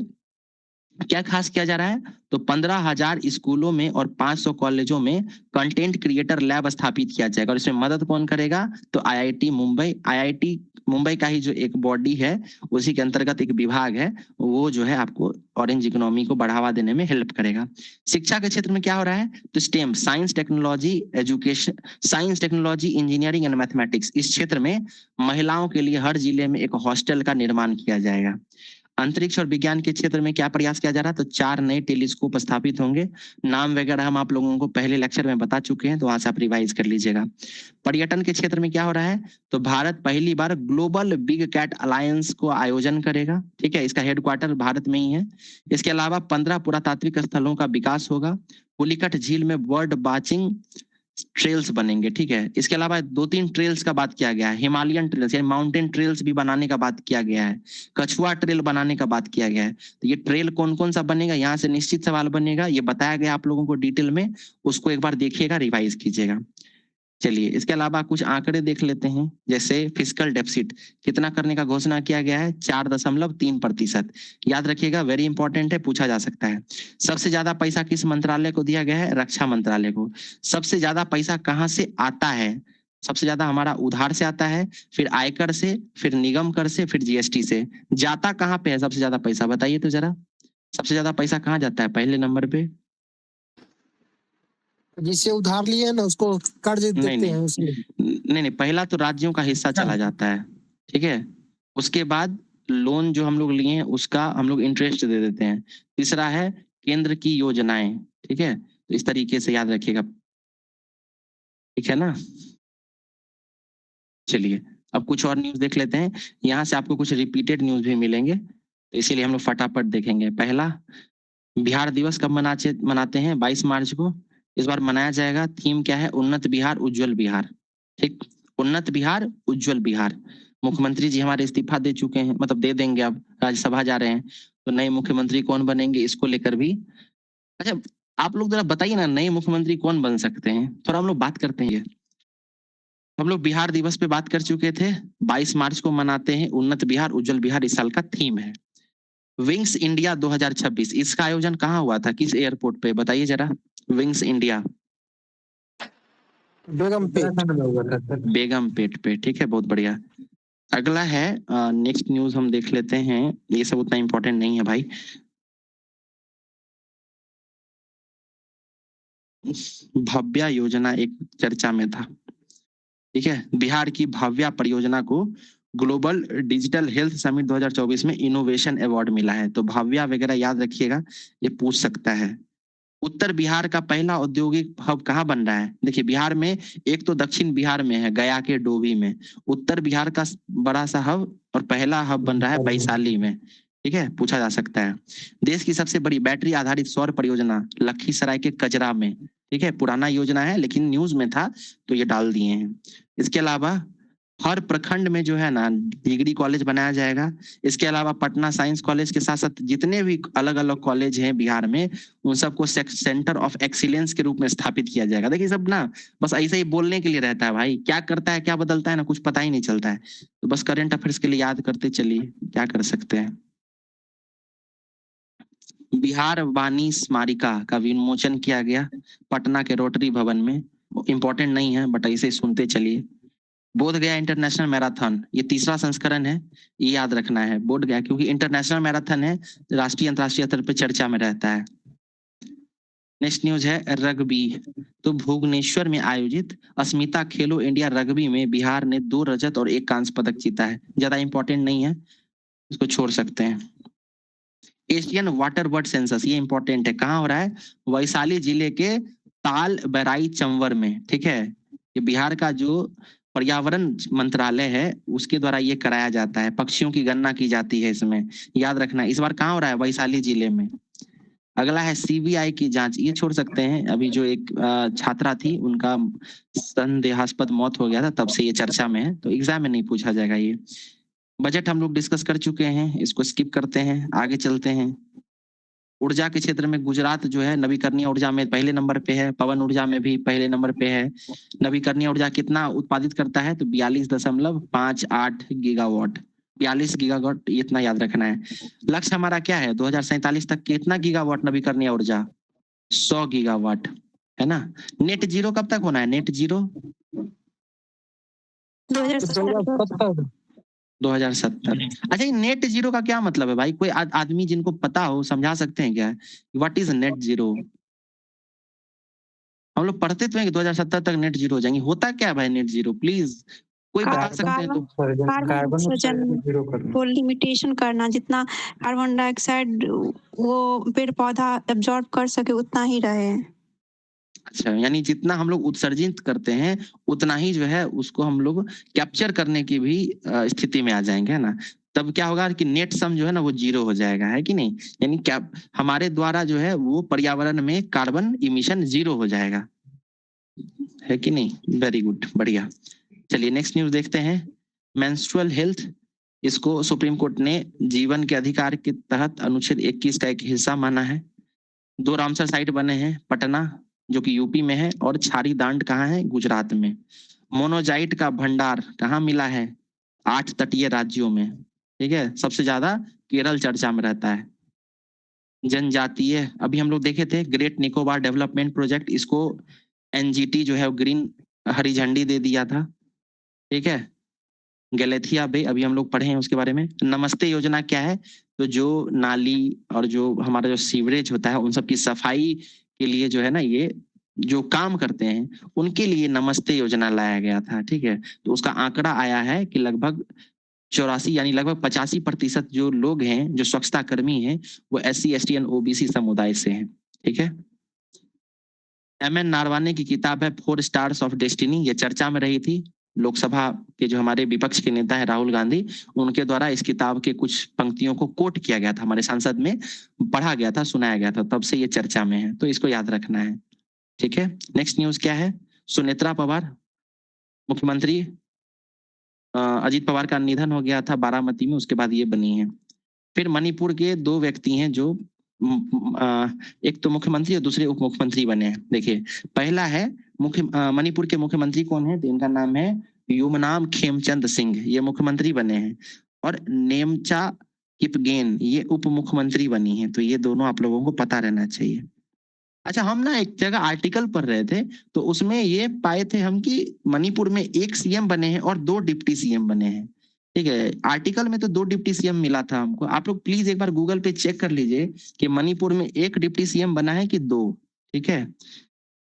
क्या खास किया जा रहा है? तो 15,000 स्कूलों में और 500 कॉलेजों में कंटेंट क्रिएटर लैब स्थापित किया जाएगा। और इसमें मदद कौन करेगा? तो आईआईटी मुंबई। आईआईटी मुंबई का ही जो एक बॉडी है, उसी के अंतर्गत एक विभाग है, वो जो है आपको ऑरेंज इकोनॉमी को बढ़ावा देने में हेल्प करेगा। शिक्षा के क्षेत्र में क्या हो रहा है? तो stem, science technology education, science technology engineering and mathematics, इस क्षेत्र में महिलाओं के लिए हर जिले में एक हॉस्टल का निर्माण किया जाएगा। अंतरिक्ष और विज्ञान के क्षेत्र में क्या प्रयास किया जा रहा है? तो 4 नए टेलीस्कोप स्थापित होंगे। नाम वगैरह हम आप लोगों को पहले लेक्चर में बता चुके हैं, तो वहां से आप रिवाइज कर लीजिएगा। पर्यटन के क्षेत्र में क्या हो रहा है? तो भारत पहली बार ग्लोबल बिग कैट अलायंस को आयोजन करेगा। ठीक है, इसका हेडक्वार्टर भारत में ही है। इसके अलावा 15 पुरातात्विक स्थलों का विकास होगा। पुलिकट झील में बर्ड वाचिंग ट्रेल्स बनेंगे। ठीक है, इसके अलावा 2-3 ट्रेल्स का बात किया गया है। हिमालयन ट्रेल्स यानी माउंटेन ट्रेल्स भी बनाने का बात किया गया है। कछुआ ट्रेल बनाने का बात किया गया है। तो ये ट्रेल कौन कौन सा बनेगा, यहाँ से निश्चित सवाल बनेगा, ये बताया गया आप लोगों को डिटेल में, उसको एक बार देखिएगा, रिवाइज कीजिएगा। चलिए इसके अलावा कुछ आंकड़े देख लेते हैं, जैसे फिस्कल डेफिसिट कितना करने का घोषणा किया गया है, 4.3%। याद रखिएगा, वेरी इंपॉर्टेंट है, पूछा जा सकता है। सबसे ज्यादा पैसा किस मंत्रालय को दिया गया है, रक्षा मंत्रालय को। सबसे ज्यादा पैसा कहाँ से आता है, सबसे ज्यादा हमारा उधार से आता है, फिर आयकर से, फिर निगम कर से, फिर जीएसटी से। जाता कहाँ पे है सबसे ज्यादा पैसा, बताइए तो जरा। सबसे ज्यादा पैसा कहाँ जाता है पहले नंबर पे? जिससे उधार लिए है ना उसको कर्ज देते हैं उसमें। नहीं, पहला तो राज्यों का हिस्सा चला जाता है, ठीक है। उसके बाद लोन जो हम लोग लिए हैं उसका हम लोग इंटरेस्ट दे देते हैं। तीसरा है केंद्र की योजनाएं, ठीक है। तो इस तरीके से याद रखिएगा, ठीक है ना। चलिए अब कुछ और न्यूज देख लेते हैं। यहाँ से आपको कुछ रिपीटेड न्यूज भी मिलेंगे, तो इसीलिए हम लोग फटाफट देखेंगे। पहला, बिहार दिवस कब मनाते हैं? 22 मार्च को। इस बार मनाया जाएगा, थीम क्या है? उन्नत बिहार उज्जवल बिहार। ठीक, उन्नत बिहार उज्जवल बिहार। मुख्यमंत्री जी हमारे इस्तीफा दे चुके हैं, मतलब दे देंगे, अब राज्यसभा जा रहे हैं, तो नए मुख्यमंत्री कौन बनेंगे इसको लेकर भी। अच्छा, आप लोग जरा बताइए ना, नए मुख्यमंत्री कौन बन सकते हैं, थोड़ा हम लोग बात करते हैं। हम लोग बिहार दिवस पे बात कर चुके थे, 22 मार्च को मनाते हैं उन्नत बिहार उज्जवल बिहार, इस साल का थीम है। विंग्स इंडिया 2026, इसका आयोजन कहाँ हुआ था, किस एयरपोर्ट पे, बताइए जरा। विंग्स इंडिया बेगमपेट पे, ठीक है, बहुत बढ़िया। अगला है, नेक्स्ट न्यूज हम देख लेते हैं, ये सब उतना इंपॉर्टेंट नहीं है भाई। भव्या योजना एक चर्चा में था, ठीक है। बिहार की भव्या परियोजना को ग्लोबल डिजिटल हेल्थ समिट 2024 में इनोवेशन अवार्ड मिला है। तो भव्या वगैरह याद रखिएगा, ये पूछ सकता है। उत्तर बिहार का पहला औद्योगिक हब कहाँ बन रहा है? देखिए बिहार में एक तो दक्षिण बिहार में है, गया के डोभी में। उत्तर बिहार का बड़ा सा हब और पहला हब बन रहा है वैशाली में, ठीक है, पूछा जा सकता है। देश की सबसे बड़ी बैटरी आधारित सौर परियोजना लखीसराय के कजरा में, ठीक है, पुराना योजना है लेकिन न्यूज में था तो ये डाल दिए हैं। इसके अलावा हर प्रखंड में जो है ना डिग्री कॉलेज बनाया जाएगा। इसके अलावा पटना साइंस कॉलेज के साथ साथ जितने भी अलग अलग कॉलेज हैं बिहार में, उन सबको सेंटर ऑफ एक्सीलेंस के रूप में स्थापित किया जाएगा। देखिए सब ना बस ऐसे ही बोलने के लिए रहता है भाई, क्या करता है क्या बदलता है ना कुछ पता ही नहीं चलता है। तो बस करंट अफेयर्स के लिए याद करते चलिए, क्या कर सकते हैं। बिहार वाणी स्मारिका का विमोचन किया गया पटना के रोटरी भवन में। इंपॉर्टेंट नहीं है बट ऐसे सुनते चलिए। बोध गया इंटरनेशनल मैराथन, ये तीसरा संस्करण है, ये याद रखना है। बोध गया क्योंकि इंटरनेशनल मैराथन है, राष्ट्रीय अंतरराष्ट्रीय स्तर पर चर्चा में रहता है। नेक्स्ट न्यूज है रग्बी। तो भुवनेश्वर में आयोजित अस्मिता खेलो इंडिया रग्बी में बिहार ने 2 रजत और 1 कांस्य पदक जीता है। ज्यादा इंपॉर्टेंट नहीं है, इसको छोड़ सकते हैं। एशियन वाटर बर्ड सेंसस, ये इंपॉर्टेंट है, कहाँ हो रहा है? वैशाली जिले के ताल बैराई चंवर में, ठीक है। ये बिहार का जो पर्यावरण मंत्रालय है उसके द्वारा ये कराया जाता है, पक्षियों की गणना की जाती है इसमें, याद रखना। इस बार कहाँ हो रहा है? वैशाली जिले में। अगला है सीबीआई की जांच, ये छोड़ सकते हैं, अभी जो एक छात्रा थी उनका संदेहास्पद मौत हो गया था, तब से ये चर्चा में है, तो एग्जाम में नहीं पूछा जाएगा ये। बजट हम लोग डिस्कस कर चुके हैं, इसको स्किप करते हैं, आगे चलते हैं। ऊर्जा के क्षेत्र में गुजरात जो है नवीकरणीय ऊर्जा में पहले नंबर पे है, पवन ऊर्जा में भी पहले नंबर पे है। नवीकरणीय ऊर्जा कितना उत्पादित करता है? तो 42.58 गीगावाट, 42 गीगावाट, इतना याद रखना है। लक्ष्य हमारा क्या है 2047 तक? कितना गीगावाट नवीकरणीय ऊर्जा? 100 गीगावाट, है ना। नेट जीरो कब तक होना है? Net zero 2070। अच्छा, ये नेट जीरो का क्या मतलब है भाई? कोई आदमी जिनको पता हो समझा सकते हैं क्या? What is net zero? हम लोग पढ़ते तो हैं कि 2070 तक नेट जीरो हो जाएंगे, होता क्या है भाई नेट जीरो? प्लीज कोई बता सकते हैं तो। कार्बन उत्सर्जन को लिमिटेशन करना, जितना कार्बन डाइऑक्साइड वो पेड़ पौधा एब्जॉर्ब कर सके उतना ही रहे। अच्छा, यानी जितना हम लोग उत्सर्जित करते हैं उतना ही जो है उसको हम लोग कैप्चर करने की भी स्थिति में आ जाएंगे, है ना। तब क्या होगा कि नेट सम जो है ना वो जीरो हो जाएगा, है कि नहीं। यानी क्या हमारे द्वारा जो है वो पर्यावरण में कार्बन इमिशन जीरो हो जाएगा, है कि नहीं। वेरी गुड, बढ़िया। चलिए नेक्स्ट न्यूज देखते हैं। मेंस्ट्रुअल हेल्थ, इसको सुप्रीम कोर्ट ने जीवन के अधिकार के तहत अनुच्छेद 21 का एक हिस्सा माना है। 2 रामसर साइट बने हैं, पटना जो कि यूपी में है, और छारी दांड कहाँ है? गुजरात में। मोनोजाइट का भंडार कहाँ मिला है? 8 तटीय राज्यों में। ठीक है, सबसे ज्यादा केरल चर्चा में रहता है। जनजातीय, अभी हम लोग देखे थे ग्रेट निकोबार डेवलपमेंट प्रोजेक्ट, इसको एनजीटी जो है ग्रीन हरी झंडी दे दिया था। ठीक है, गैलेथिया बे अभी हम लोग पढ़े हैं उसके बारे में। नमस्ते योजना क्या है? तो जो नाली और जो हमारा जो सीवरेज होता है उन सब की सफाई के लिए जो है ना, ये जो काम करते हैं उनके लिए नमस्ते योजना लाया गया था। ठीक है, तो उसका आंकड़ा आया है कि लगभग 84 यानी लगभग 85% जो लोग हैं, जो स्वच्छता कर्मी हैं, वो SC ST एंड OBC समुदाय से हैं। ठीक है, MN नारवाने की किताब है 4 स्टार्स ऑफ डेस्टिनी, ये चर्चा में रही थी। लोकसभा के जो हमारे विपक्ष के नेता है राहुल गांधी, उनके द्वारा इस किताब के कुछ पंक्तियों को कोट किया गया था, हमारे संसद में पढ़ा गया था, सुनाया गया था, तब से ये चर्चा में है, तो इसको याद रखना है। ठीक है, नेक्स्ट न्यूज क्या है? सुनेत्रा पवार मुख्यमंत्री, अजीत पवार का निधन हो गया था बारामती में, उसके बाद ये बनी है। फिर मणिपुर के 2 व्यक्ति हैं जो एक तो मुख्यमंत्री और दूसरे उप मुख्यमंत्री बने हैं। देखिए, पहला है मणिपुर के मुख्यमंत्री कौन है? तो इनका नाम है युमनाम खेमचंद सिंह, ये मुख्यमंत्री बने हैं। और नेमचा किपगेन ये उप मुख्यमंत्री बनी है। तो ये दोनों आप लोगों को पता रहना चाहिए। अच्छा, हम ना एक जगह आर्टिकल पढ़ रहे थे, तो उसमें ये पाए थे हम कि मणिपुर में 1 CM बने हैं और 2 डिप्टी CM बने हैं। ठीक है, आर्टिकल में तो 2 डिप्टी CM मिला था हमको। आप लोग प्लीज एक बार गूगल पे चेक कर लीजिए कि मणिपुर में 1 डिप्टी CM बना है कि 2। ठीक है,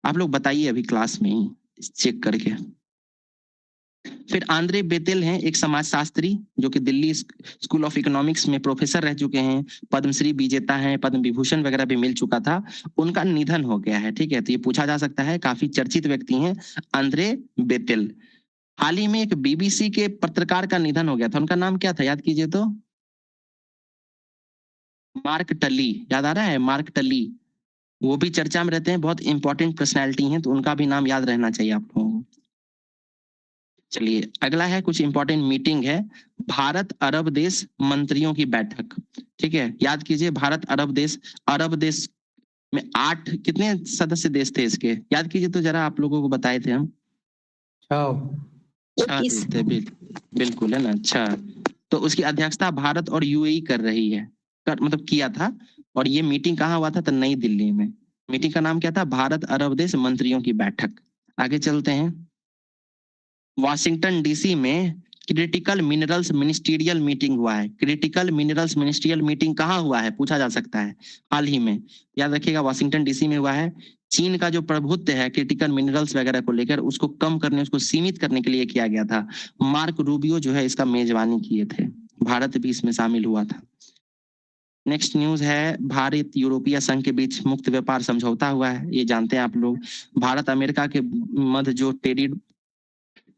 आप लोग बताइए अभी क्लास में ही चेक करके। फिर आंद्रे बेतेल हैं, एक समाजशास्त्री जो कि दिल्ली स्कूल ऑफ इकोनॉमिक्स में प्रोफेसर रह चुके हैं, पद्मश्री विजेता हैं, पद्म विभूषण वगैरह भी मिल चुका था, उनका निधन हो गया है। ठीक है, तो ये पूछा जा सकता है, काफी चर्चित व्यक्ति हैं आंद्रे बेतेल। हाल ही में एक BBC के पत्रकार का निधन हो गया था, उनका नाम क्या था? याद कीजिए तो। मार्क टली, याद आ रहा है? मार्क टली, वो भी चर्चा में रहते हैं, बहुत इंपॉर्टेंट पर्सनैलिटी हैं, तो उनका भी नाम याद रहना चाहिए आप लोगों को। चलिए, अगला है कुछ इंपॉर्टेंट मीटिंग है, भारत अरब देश मंत्रियों की बैठक। ठीक है, याद कीजिए, भारत अरब देश में 8 कितने सदस्य देश थे इसके? याद कीजिए तो जरा, आप लोगों को बताए थे हम। 21 थे, बिल्कुल, है ना? अच्छा, तो उसकी अध्यक्षता भारत और UAE कर रही है, मतलब किया था। और ये मीटिंग कहाँ हुआ था? तो नई दिल्ली में। मीटिंग का नाम क्या था? भारत अरब देश मंत्रियों की बैठक। आगे चलते हैं, वाशिंगटन DC में क्रिटिकल मिनरल्स मिनिस्टीरियल मीटिंग हुआ है। क्रिटिकल मिनरल्स मिनिस्टीरियल मीटिंग कहाँ हुआ है? पूछा जा सकता है, हाल ही में। याद रखिएगा, वाशिंगटन DC में हुआ है। चीन का जो प्रभुत्व है क्रिटिकल मिनरल्स वगैरह को लेकर, उसको कम करने, उसको सीमित करने के लिए किया गया था। मार्क रूबियो जो है इसका मेजबानी किए थे, भारत भी इसमें शामिल हुआ था। नेक्स्ट न्यूज है, भारत यूरोपीय संघ के बीच मुक्त व्यापार समझौता हुआ है, ये जानते हैं आप लोग। भारत अमेरिका के मध्य जो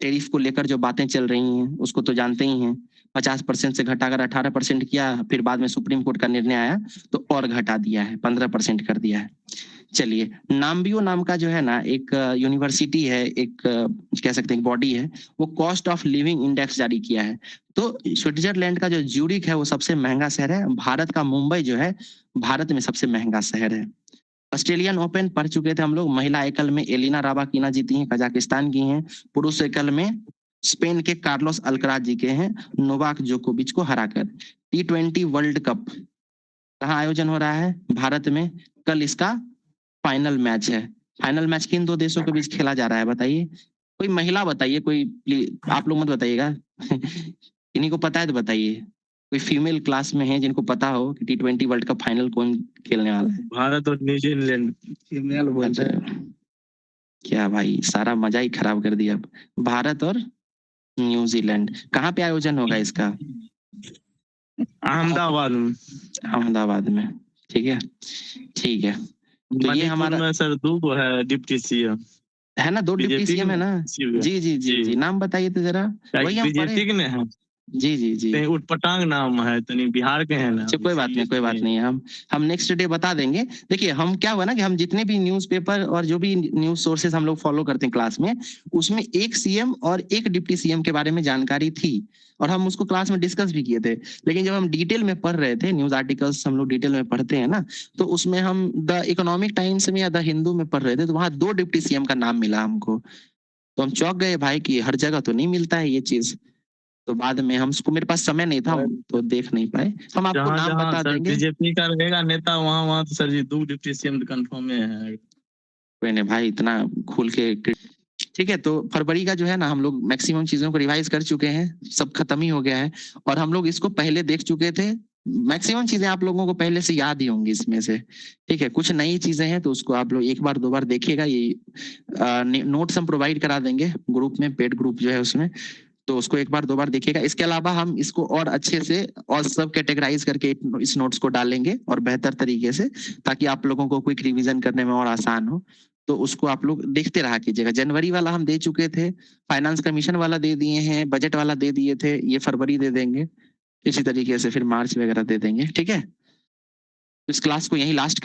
टेरिफ को लेकर जो बातें चल रही हैं उसको तो जानते ही हैं, 50% से घटाकर 18% किया, फिर बाद में सुप्रीम कोर्ट का निर्णय आया तो और घटा दिया है, 15% कर दिया है। चलिए, नाम्बियो नाम का जो है ना एक यूनिवर्सिटी है, एक कह सकते हैं बॉडी है, वो कॉस्ट ऑफ लिविंग इंडेक्स जारी किया है। तो स्विट्जरलैंड का जो ज्यूरिख है वो सबसे महंगा शहर है, भारत का मुंबई जो है भारत में सबसे महंगा शहर है। ऑस्ट्रेलियन ओपन पढ़ चुके थे हम लोग, महिला एकल में एलिना राबाकिना जीती हैं, कजाकिस्तान की हैं। पुरुष एकल में स्पेन के कार्लोस अल्कराज जीते हैं, नोवाक जोकोविच को हराकर। T20 वर्ल्ड कप कहाँ आयोजन हो रहा है? भारत में। कल इसका फाइनल मैच है। फाइनल मैच किन 2 देशों के बीच खेला जा रहा है बताइए? कोई महिला बताइए, कोई प्लीज, आप लोग मत बताइएगा इन्हीं को पता है तो बताइए, कोई फीमेल क्लास में है जिनको पता हो कि T20 वर्ल्ड कप फाइनल कौन खेलने वाला है? भारत और न्यूजीलैंड। फीमेल बोलते हैं। क्या भाई, सारा मजा ही खराब कर दिया। भारत और न्यूजीलैंड, कहाँ पे आयोजन होगा इसका? अहमदाबाद में। ठीक है, ठीक है। तो ये हमारा सर 2 है डिप्टी CM, है ना, 2 डिप्टी CM है ना? जी, नाम बताइए तो जरा। वही हम पढ़े, जी जी जी। तनी उटपटांग नाम है, तनी बिहार के हैं ना। अच्छा कोई बात नहीं, कोई बात नहीं, हम नेक्स्ट डे बता देंगे। देखिए हम क्या हुआ ना कि हम जितने भी न्यूज़पेपर और जो भी न्यूज़ सोर्सेस हम लोग फॉलो करते हैं क्लास में, उसमें एक सीएम और एक डिप्टी सीएम के बारे में जानकारी थी और हम उसको क्लास में डिस्कस भी किए थे। लेकिन जब हम डिटेल में पढ़ रहे थे, न्यूज़ आर्टिकल्स हम लोग डिटेल में पढ़ते हैं ना, तो उसमें हम द इकोनॉमिक टाइम्स में या द हिंदू में पढ़ रहे थे, तो वहाँ 2 डिप्टी सीएम का नाम मिला हमको। तो हम चौंक गए भाई कि हर जगह तो नहीं मिलता है ये चीज़। तो बाद में हमको, मेरे पास समय नहीं था, हम तो देख नहीं पाए। हम आपको जहाँ नाम जहाँ बता सर देंगे। बीजेपी का रहेगा नेता, वहाँ वहाँ तो सर जी 2 डिप्टी सीएम कंफर्म है। कोई नहीं भाई, इतना खुल के ठीक है। तो फरवरी का जो है ना, हम लोग मैक्सिमम चीजों को रिवाइज कर चुके हैं, सब खत्म ही हो गया है और हम लोग इसको पहले देख चुके थे। मैक्सिमम चीजें आप लोगों को पहले से याद ही होंगी इसमें से। ठीक है, कुछ नई चीजें हैं तो उसको आप लोग एक बार 2 बार देखिएगा। ये नोट्स हम प्रोवाइड करा देंगे ग्रुप में, पेड ग्रुप जो है उसमें, तो उसको एक बार 2 बार देखिएगा। इसके अलावा हम इसको और अच्छे से और सब कैटेगराइज करके इस नोट्स को डालेंगे और बेहतर तरीके से, ताकि आप लोगों को क्विक रिवीजन करने में और आसान हो। तो उसको आप लोग देखते रहा कीजिएगा। जनवरी वाला हम दे चुके थे, फाइनेंस कमीशन वाला दे दिए हैं, बजट वाला दे दिए थे, ये फरवरी दे देंगे। इसी तरीके से फिर मार्च वगैरह दे देंगे। ठीक है, इस क्लास को यही लास्ट